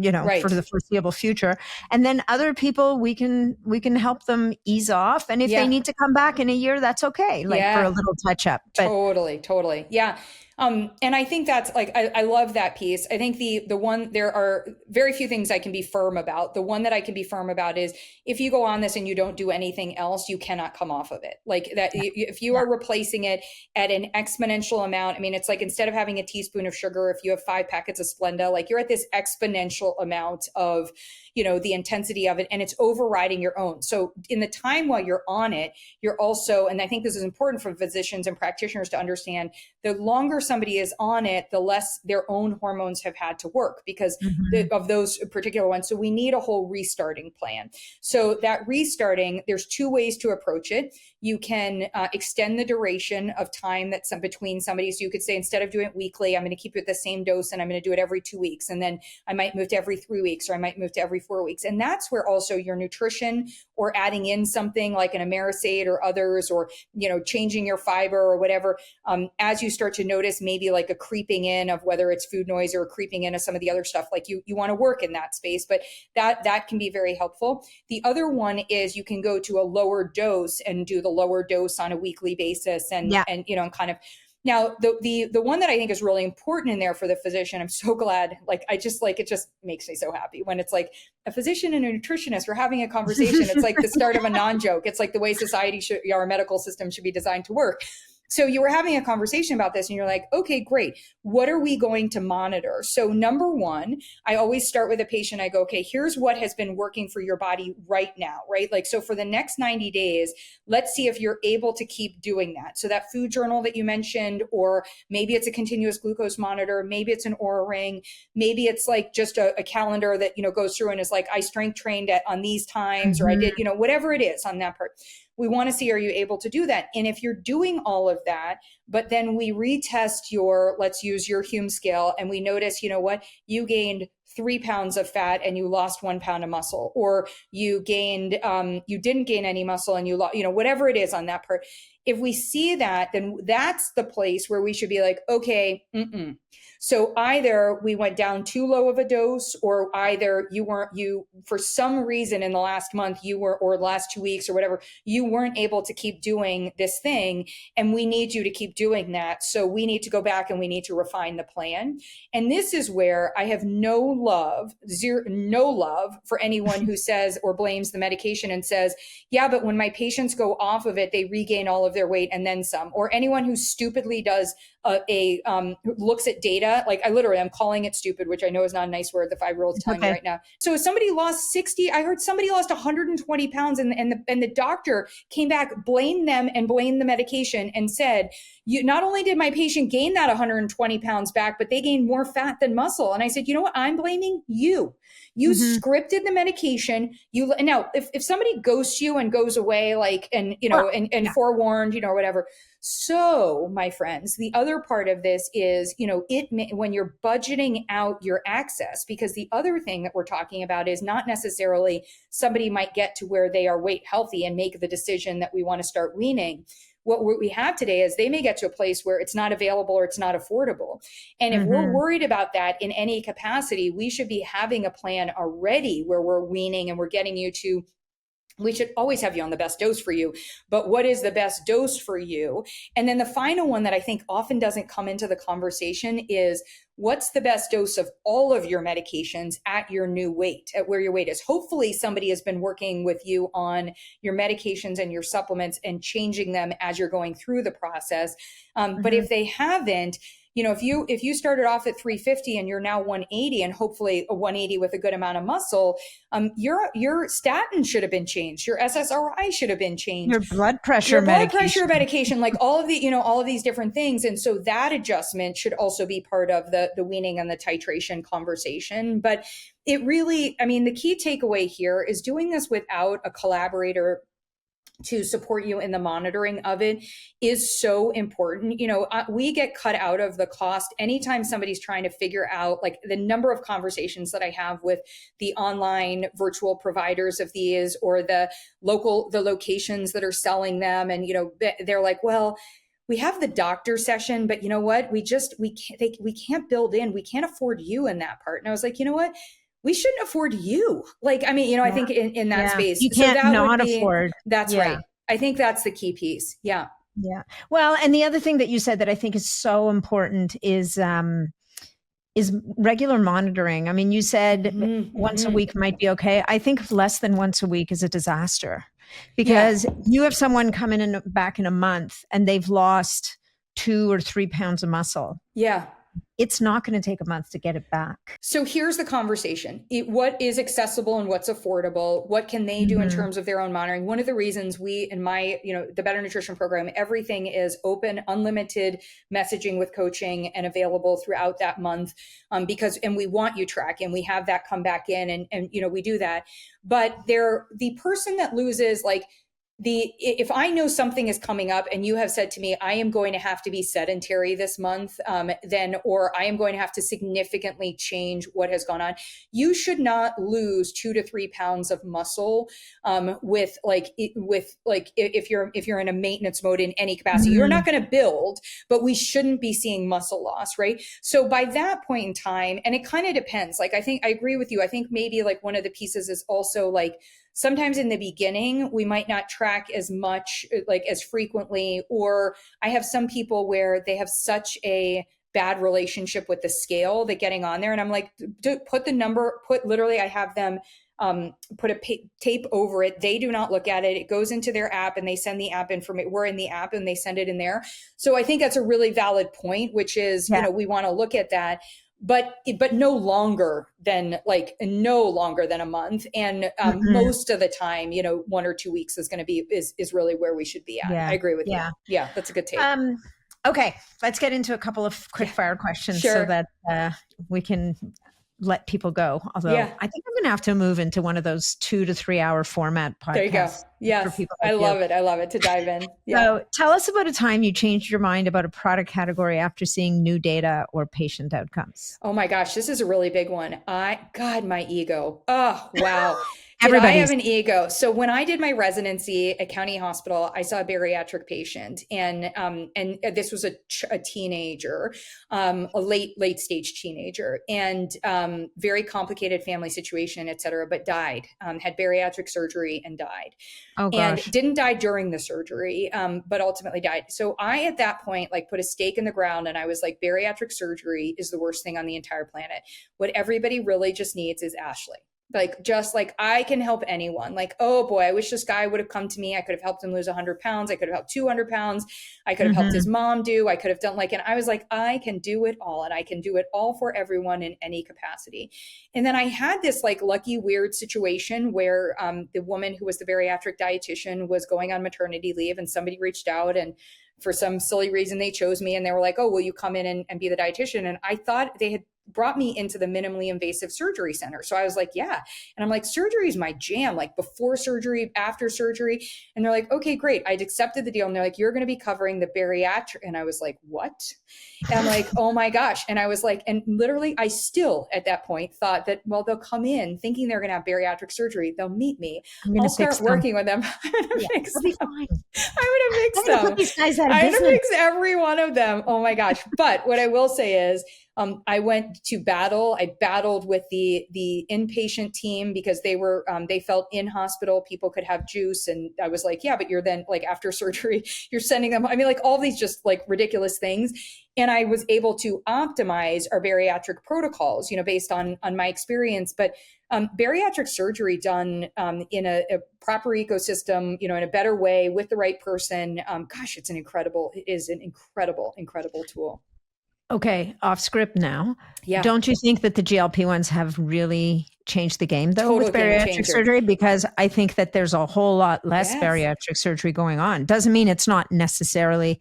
for the foreseeable future. And then other people, we can help them ease off. And if they need to come back in a year, that's okay. Like for a little touch up. But Totally. Yeah. And I think that's like, I love that piece. I think the one, there are very few things I can be firm about. The one that I can be firm about is if you go on this and you don't do anything else, you cannot come off of it. Like that, if you are replacing it at an exponential amount, I mean, it's like, instead of having a teaspoon of sugar, if you have 5 packets of Splenda, like you're at this exponential amount of, the intensity of it, and it's overriding your own. So in the time while you're on it, you're also, and I think this is important for physicians and practitioners to understand, the longer somebody is on it, the less their own hormones have had to work because of those particular ones. So we need a whole restarting plan. So that restarting, there's 2 ways to approach it. You can extend the duration of time that's between somebody. So you could say, instead of doing it weekly, I'm going to keep it at the same dose and I'm going to do it every 2 weeks. And then I might move to every 3 weeks, or I might move to every 4 weeks. And that's where also your nutrition, or adding in something like an Amerisate or others, or, changing your fiber or whatever, as you start to notice maybe like a creeping in of whether it's food noise or a creeping in of some of the other stuff, like you want to work in that space, but that can be very helpful. The other one is you can go to a lower dose and do the lower dose on a weekly basis and kind of. Now, the one that I think is really important in there for the physician, I'm so glad, it just makes me so happy when it's like a physician and a nutritionist are having a conversation. It's like the start of a non-joke. It's like the way society our medical system should be designed to work. So you were having a conversation about this and you're like, okay, great. What are we going to monitor? So number one, I always start with a patient. I go, okay, here's what has been working for your body right now, right? Like, so for the next 90 days, let's see if you're able to keep doing that. So that food journal that you mentioned, or maybe it's a continuous glucose monitor, maybe it's an Oura ring, maybe it's like just a calendar that, goes through and is like, I strength trained on these times, or I did, whatever it is on that part. We want to see, are you able to do that? And if you're doing all of that, but then we retest let's use your Hume scale, and we notice, you gained 3 pounds of fat and you lost 1 pound of muscle, or you gained, you didn't gain any muscle and you lost, whatever it is on that part. If we see that, then that's the place where we should be like, okay, so either we went down too low of a dose, or either you for some reason in the last month or the last 2 weeks or whatever, you weren't able to keep doing this thing, and we need you to keep doing that. So we need to go back and we need to refine the plan. And this is where I have no love for anyone who says or blames the medication and says, yeah, but when my patients go off of it, they regain all of their weight and then some. Or anyone who stupidly does looks at data. Like I'm calling it stupid, which I know is not a nice word. The 5-year-old's telling me right now. So if somebody lost 60, I heard somebody lost 120 pounds and the doctor came back, blamed them and blamed the medication and said, not only did my patient gain that 120 pounds back, but they gained more fat than muscle. And I said, you know what? I'm blaming you. You scripted the medication. Now, if somebody ghosts you and goes away, and forewarned, or whatever. So, my friends, the other part of this is, when you're budgeting out your access, because the other thing that we're talking about is not necessarily somebody might get to where they are weight healthy and make the decision that we want to start weaning. What we have today is they may get to a place where it's not available or it's not affordable. And if we're worried about that in any capacity, we should be having a plan already where we're weaning and we're getting you to, we should always have you on the best dose for you, but what is the best dose for you? And then the final one that I think often doesn't come into the conversation is, what's the best dose of all of your medications at your new weight, at where your weight is? Hopefully somebody has been working with you on your medications and your supplements and changing them as you're going through the process. But if they haven't, if you started off at 350 and you're now 180, and hopefully a 180 with a good amount of muscle, your statin should have been changed. Your SSRI should have been changed. Your blood pressure medication, like all of these different things. And so that adjustment should also be part of the weaning and the titration conversation. But it really, the key takeaway here is doing this without a collaborator to support you in the monitoring of it is so important. We get cut out of the cost anytime somebody's trying to figure out, like, the number of conversations that I have with the online virtual providers of these, or the locations that are selling them. And, they're like, well, we have the doctor session, but you know what? We can't build in, we can't afford you in that part. And I was like, you know what? We shouldn't afford you. I think in that space. You can't not afford. That's right. I think that's the key piece. Yeah. Yeah. Well, and the other thing that you said that I think is so important is regular monitoring. You said once a week might be okay. I think less than once a week is a disaster, because you have someone come in back in a month and they've lost 2 or 3 pounds of muscle. Yeah. It's not going to take a month to get it back. So here's the conversation. What is accessible and what's affordable? What can they do in terms of their own monitoring? One of the reasons we, in my, the Better Nutrition Program, everything is open, unlimited messaging with coaching and available throughout that month, because we want you tracking. We have that come back in and we do that. But the person that loses, if I know something is coming up and you have said to me, I am going to have to be sedentary this month, or I am going to have to significantly change what has gone on, you should not lose 2 to 3 pounds of muscle, if you're in a maintenance mode in any capacity. You're not going to build, but we shouldn't be seeing muscle loss, right? So by that point in time, and it kind of depends, I think I agree with you. I think maybe one of the pieces is also sometimes in the beginning, we might not track as much, as frequently, or I have some people where they have such a bad relationship with the scale that getting on there. And I'm like, literally, I have them put a tape over it. They do not look at it. It goes into their app and they send the app information. We're in the app and they send it in there. So I think that's a really valid point, which is, we want to look at that. But no longer than a month. And most of the time, 1 or 2 weeks is going to be, is really where we should be at. I agree with you. Yeah, that's a good take. Okay, let's get into a couple of quick fire questions so that we can let people go. Although Yeah. I think I'm going to have to move into one of those 2 to 3 hour format There you go. podcasts for Yes. people I like you. love it. I love it to dive in. Yeah. So tell us about a time you changed your mind about a product category after seeing new data or patient outcomes. Oh my gosh, this is a really big one. God, my ego. Oh, wow. Did I have Everybody's. an ego? So when I did my residency at County Hospital, I saw a bariatric patient, and this was a teenager, a late stage teenager, and very complicated family situation, et cetera, but died, had bariatric surgery and died, Oh and gosh. didn't die during the surgery, but ultimately died. So I, at that point, like put a stake in the ground, and I was like, bariatric surgery is the worst thing on the entire planet. What everybody really just needs is Ashley. Like, just like, I can help anyone. Like, oh boy, I wish this guy would have come to me. I could have helped him lose 100 pounds. I could have helped 200 pounds. I could have helped his Hmm. mom do. I could have done like, and I was like, I can do it all, and I can do it all for everyone in any capacity. And then I had this like lucky weird situation where the woman who was the bariatric dietitian was going on maternity leave, and somebody reached out, and for some silly reason they chose me, and they were like, oh, will you come in and be the dietitian? And I thought they had brought me into the minimally invasive surgery center. So I was like, yeah. And I'm like, surgery is my jam, like before surgery, after surgery. And they're like, okay, great. I'd accepted the deal. And they're like, you're going to be covering the bariatric. And I was like, what? And I'm like, oh my gosh. And I was like, and literally, I still at that point thought that, well, they'll come in thinking they're going to have bariatric surgery. They'll meet me. I'm going I'll to fix start them. working with them. I'm going to Yeah, fix it'll be them. fine. I'm going to fix I'm going to put them. these guys out of I'm going to business. fix every one of them. Oh my gosh. But what I will say is, I went to battle. I battled with the inpatient team because they were they felt in hospital people could have juice, and I was like, yeah, but you're then like after surgery, you're sending them. I mean, like all these just like ridiculous things. And I was able to optimize our bariatric protocols, based on my experience. But bariatric surgery done in a proper ecosystem, in a better way with the right person. Gosh, it is an incredible tool. Okay, off script now. Yeah. Don't you think that the GLP-1s have really changed the game though Total with game bariatric changer. surgery? Because I think that there's a whole lot less Yes. bariatric surgery going on. Doesn't mean it's not necessarily,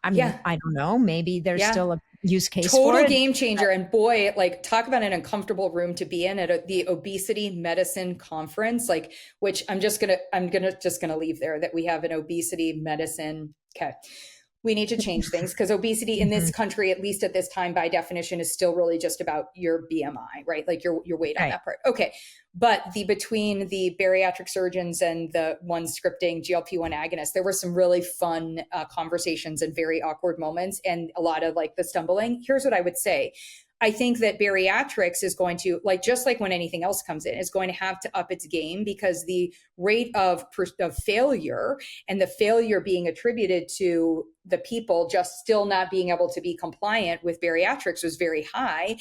I mean, Yeah. I don't know, maybe there's Yeah. still a use case for Total it. game changer. And boy, like talk about an uncomfortable room to be in at the obesity medicine conference, like, which I'm just gonna leave there that we have an obesity medicine. Okay. We need to change things because obesity in this Mhm. country, at least at this time, by definition, is still really just about your BMI, right? Like your weight on Right. that part. Okay. But between the bariatric surgeons and the ones scripting GLP-1 agonists, there were some really fun conversations and very awkward moments and a lot of like the stumbling. Here's what I would say. I think that bariatrics is going to, like, just like when anything else comes in, is going to have to up its game because the rate of failure, and the failure being attributed to the people just still not being able to be compliant with bariatrics was very high.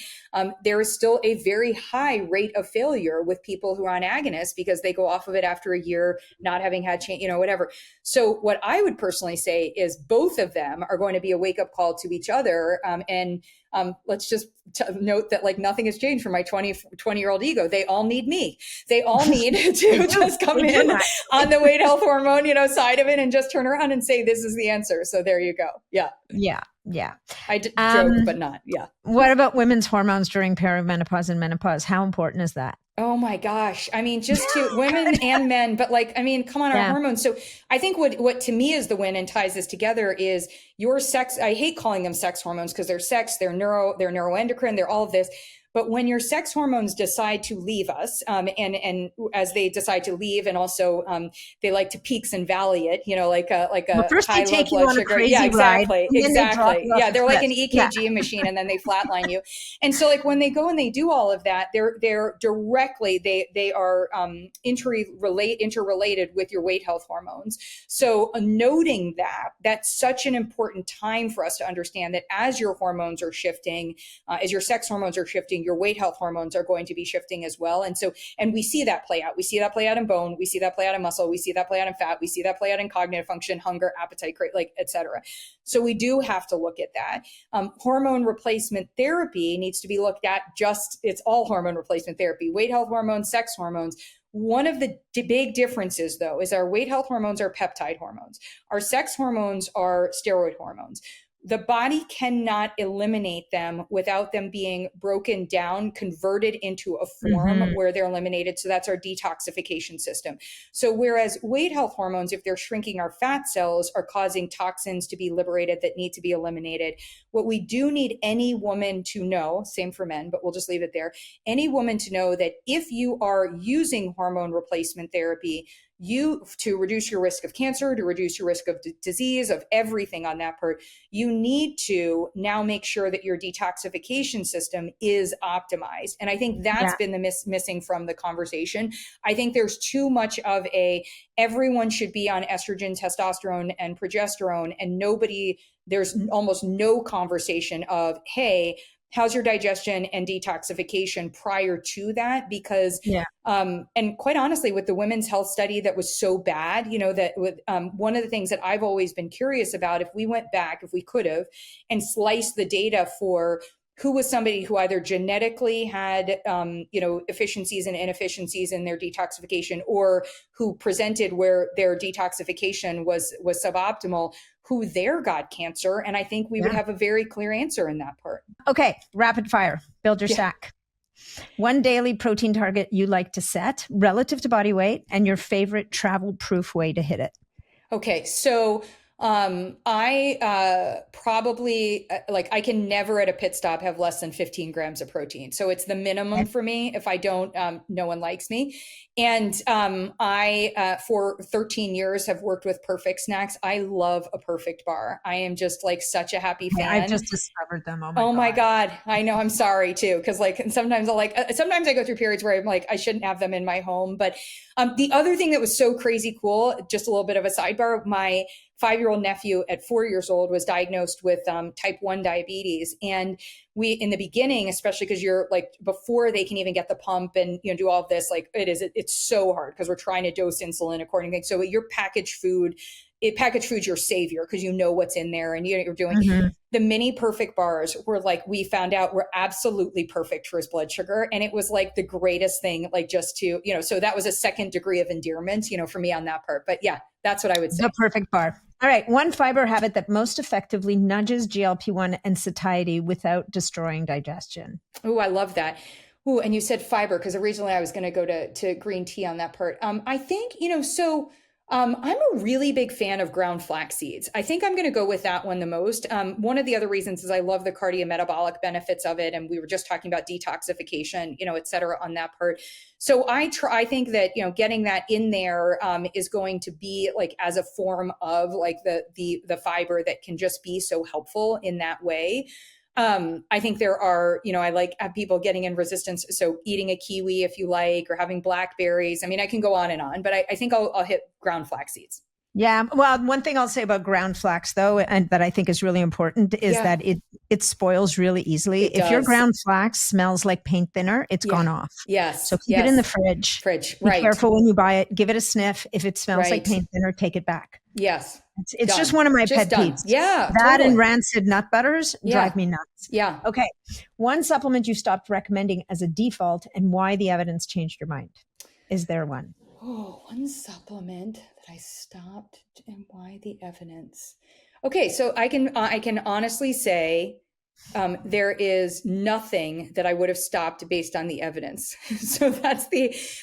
There is still a very high rate of failure with people who are on agonists because they go off of it after a year, not having had change, whatever. So what I would personally say is both of them are going to be a wake up call to each other. And let's just note that like nothing has changed for my 20-year-old ego. They all need me. They all need to just come in on the weight health hormone, side of it and just turn around and say, this is the answer. So there you go. Yeah. Yeah. Yeah. I joke, but not. Yeah. What about women's hormones during perimenopause and menopause? How important is that? Oh my gosh. I mean, just to women and men, but like, I mean, come on, our Yeah. hormones. So I think what to me is the win and ties this together is your sex. I hate calling them sex hormones because they're sex, they're neuroendocrine, they're all of this. But when your sex hormones decide to leave us, and as they decide to leave, and also they like to peaks and valley it, like a Well, first high they low take you blood on a sugar. crazy Yeah, ride, exactly, and then they drop exactly. you off Yeah, a they're like cliff. an EKG machine, and then they flatline you. And so, like when they go and they do all of that, they're directly they are interrelated with your weight health hormones. So noting that's such an important time for us to understand that as your hormones are shifting, as your sex hormones are shifting, your weight health hormones are going to be shifting as well. And we see that play out. We see that play out in bone. We see that play out in muscle. We see that play out in fat. We see that play out in cognitive function, hunger, appetite, like et cetera. So we do have to look at that. Hormone replacement therapy needs to be looked at it's all hormone replacement therapy, weight health hormones, sex hormones. One of the big differences, though, is our weight health hormones are peptide hormones. Our sex hormones are steroid hormones. the body cannot eliminate them without them being broken down, converted into a form Mm-hmm. where they're eliminated. So that's our detoxification system. So whereas weight health hormones, if they're shrinking our fat cells, are causing toxins to be liberated that need to be eliminated, what we do need any woman to know, same for men, but we'll just leave it there, any woman to know that if you are using hormone replacement therapy, to reduce your risk of cancer, to reduce your risk of disease, of everything on that part, you need to now make sure that your detoxification system is optimized. And I think that's been the missing from the conversation. I think there's too much of everyone should be on estrogen, testosterone, and progesterone, and there's almost no conversation of, hey, how's your digestion and detoxification prior to that? Because, and quite honestly, with the women's health study that was so bad, that with one of the things that I've always been curious about, if we went back, if we could have, and sliced the data for who was somebody who either genetically had, efficiencies and inefficiencies in their detoxification, or who presented where their detoxification was suboptimal, who there got cancer. And I think we would have a very clear answer in that part. Okay. Rapid fire. Build your stack. One daily protein target you like to set relative to body weight, and your favorite travel proof way to hit it. Okay. So I probably I can never at a pit stop have less than 15 grams of protein. So it's the minimum for me. If I don't, no one likes me. And I, for 13 years, have worked with Perfect Snacks. I love a Perfect bar. I am just such a happy fan. I've just discovered them. Oh my God. I know. I'm sorry too. Cause sometimes sometimes I go through periods where I'm I shouldn't have them in my home. But the other thing that was so crazy cool, just a little bit of a sidebar, my 5-year-old nephew at 4 years old was diagnosed with type 1 diabetes. And we, in the beginning, especially because you're before they can even get the pump and, do all of this, it's so hard because we're trying to dose insulin accordingly. So your packaged food's your savior because you know what's in there and you're doing the mini Perfect bars were we found out were absolutely perfect for his blood sugar. And it was the greatest thing, just to, so that was a second degree of endearment, for me on that part. But yeah, that's what I would say. The Perfect bar. All right. One fiber habit that most effectively nudges GLP-1 and satiety without destroying digestion. Oh, I love that. Oh, and you said fiber because originally I was going to go to green tea on that part. I think, I'm a really big fan of ground flax seeds. I think I'm going to go with that one the most. One of the other reasons is I love the cardiometabolic benefits of it. And we were just talking about detoxification, et cetera, on that part. So I think that, getting that in there is going to be as a form of the fiber that can just be so helpful in that way. I think there are, I have people getting in resistance. So eating a kiwi if you like, or having blackberries. I mean, I can go on and on, but I think I'll hit ground flax seeds. Yeah. Well, one thing I'll say about ground flax though, and that I think is really important is that it spoils really easily. If your ground flax smells like paint thinner, it's gone off. Yes. So keep it in the fridge. Be careful when you buy it. Give it a sniff. If it smells like paint thinner, take it back. Yes. It's just one of my pet peeves. Yeah. That totally. And rancid nut butters drive me nuts. Yeah. Okay. One supplement you stopped recommending as a default and why the evidence changed your mind. Is there one? Oh, one supplement that I stopped and why the evidence. Okay. So I can honestly say there is nothing that I would have stopped based on the evidence. So that's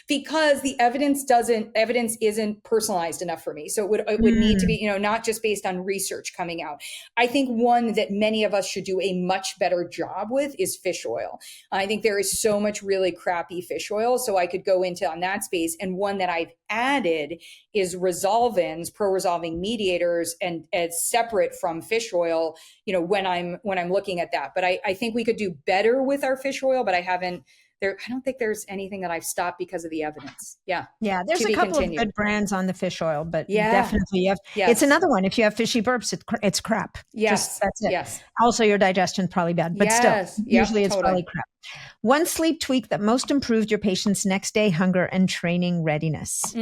because the evidence isn't personalized enough for me. So it would need to be, not just based on research coming out. I think one that many of us should do a much better job with is fish oil. I think there is so much really crappy fish oil. So I could go into on that space. And one that I've added is resolvins, pro-resolving mediators, and as separate from fish oil, when I'm looking at that. But I think we could do better with our fish oil, but I don't think there's anything that I've stopped because of the evidence. Yeah. Yeah. There's a couple of good brands on the fish oil, but definitely it's another one. If you have fishy burps, it's crap. Yes. That's it. Yes. Also your digestion's probably bad, but still usually it's probably crap. One sleep tweak that most improved your patient's next day hunger and training readiness.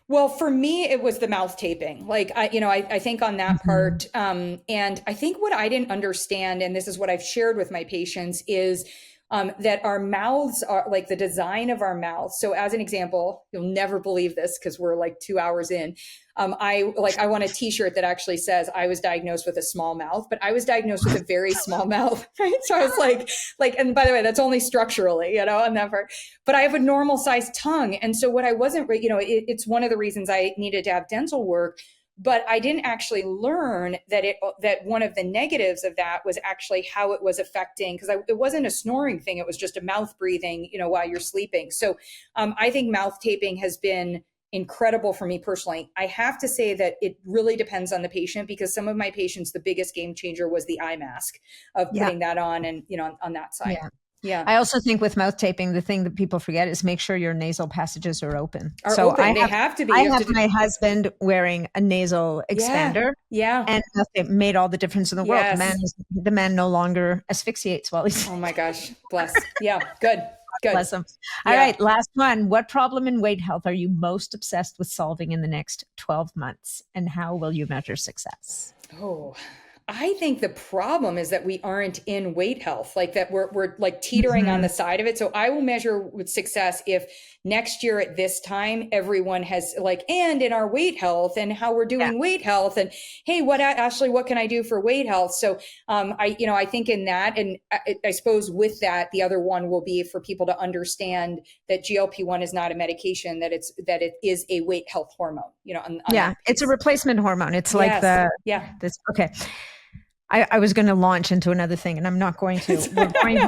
Well, for me, it was the mouth taping. I think on that part, and I think what I didn't understand, and this is what I've shared with my patients, is that our mouths are like the design of our mouths. So as an example, you'll never believe this because we're like 2 hours in. I want a t-shirt that actually says I was diagnosed with a small mouth, but I was diagnosed with a very small mouth, right? So I was and by the way, that's only structurally, on that part, but I have a normal sized tongue. And so what I wasn't, it's one of the reasons I needed to have dental work, but I didn't actually learn that one of the negatives of that was actually how it was affecting, because it wasn't a snoring thing. It was just a mouth breathing, while you're sleeping. So I think mouth taping has been incredible for me personally. I have to say that it really depends on the patient, because some of my patients, the biggest game changer was the eye mask of putting that on and, on that side. Yeah. Yeah. I also think with mouth taping, the thing that people forget is make sure your nasal passages are open. They have to be. I have my husband wearing a nasal expander. Yeah. And it made all the difference in the world. The man no longer asphyxiates while he's. Oh my gosh. Bless. Yeah. Good. Bless him. All right. Last one. What problem in weight health are you most obsessed with solving in the next 12 months? And how will you measure success? Oh, I think the problem is that we aren't in weight health, like that we're like teetering on the side of it. So I will measure with success if next year at this time, everyone has and in our weight health and how we're doing weight health and, hey, Ashley, what can I do for weight health? So I think in that, and I suppose with that, the other one will be for people to understand that GLP-1 is not a medication, that it is a weight health hormone, it's a replacement hormone. It's like okay. I was going to launch into another thing, and I'm not going to.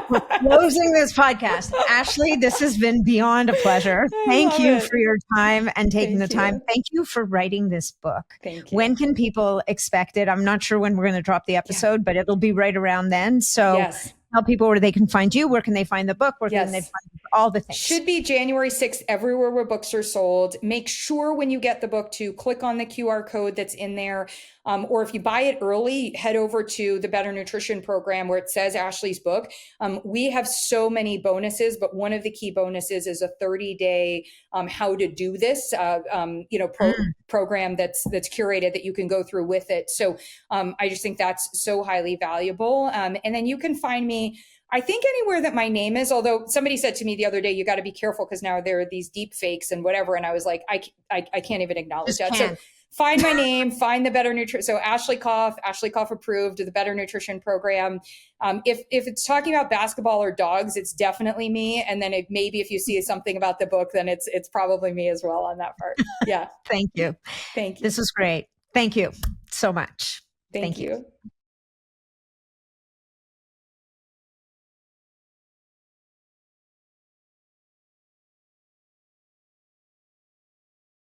We're closing this podcast. Ashley, this has been beyond a pleasure. Thank you for your time and taking the time. Thank you for writing this book. Thank you. When can people expect it? I'm not sure when we're going to drop the episode, but it'll be right around then. So tell people where they can find you. Where can they find the book? Where can they find all the things? Should be January 6th, everywhere where books are sold. Make sure when you get the book to click on the QR code that's in there. Or if you buy it early, head over to the Better Nutrition program where it says Ashley's book. We have so many bonuses, but one of the key bonuses is a 30-day how to do this program that's curated that you can go through with it. So I just think that's so highly valuable. And then you can find me, I think, anywhere that my name is, although somebody said to me the other day, you got to be careful because now there are these deep fakes and whatever. And I was like, I can't even acknowledge that. So find my name, find the Better Nutrition. So Ashley Koff approved, the Better Nutrition program. If it's talking about basketball or dogs, it's definitely me. And then maybe if you see something about the book, then it's probably me as well on that part. Yeah. Thank you. Thank you. This was great. Thank you so much. Thank you.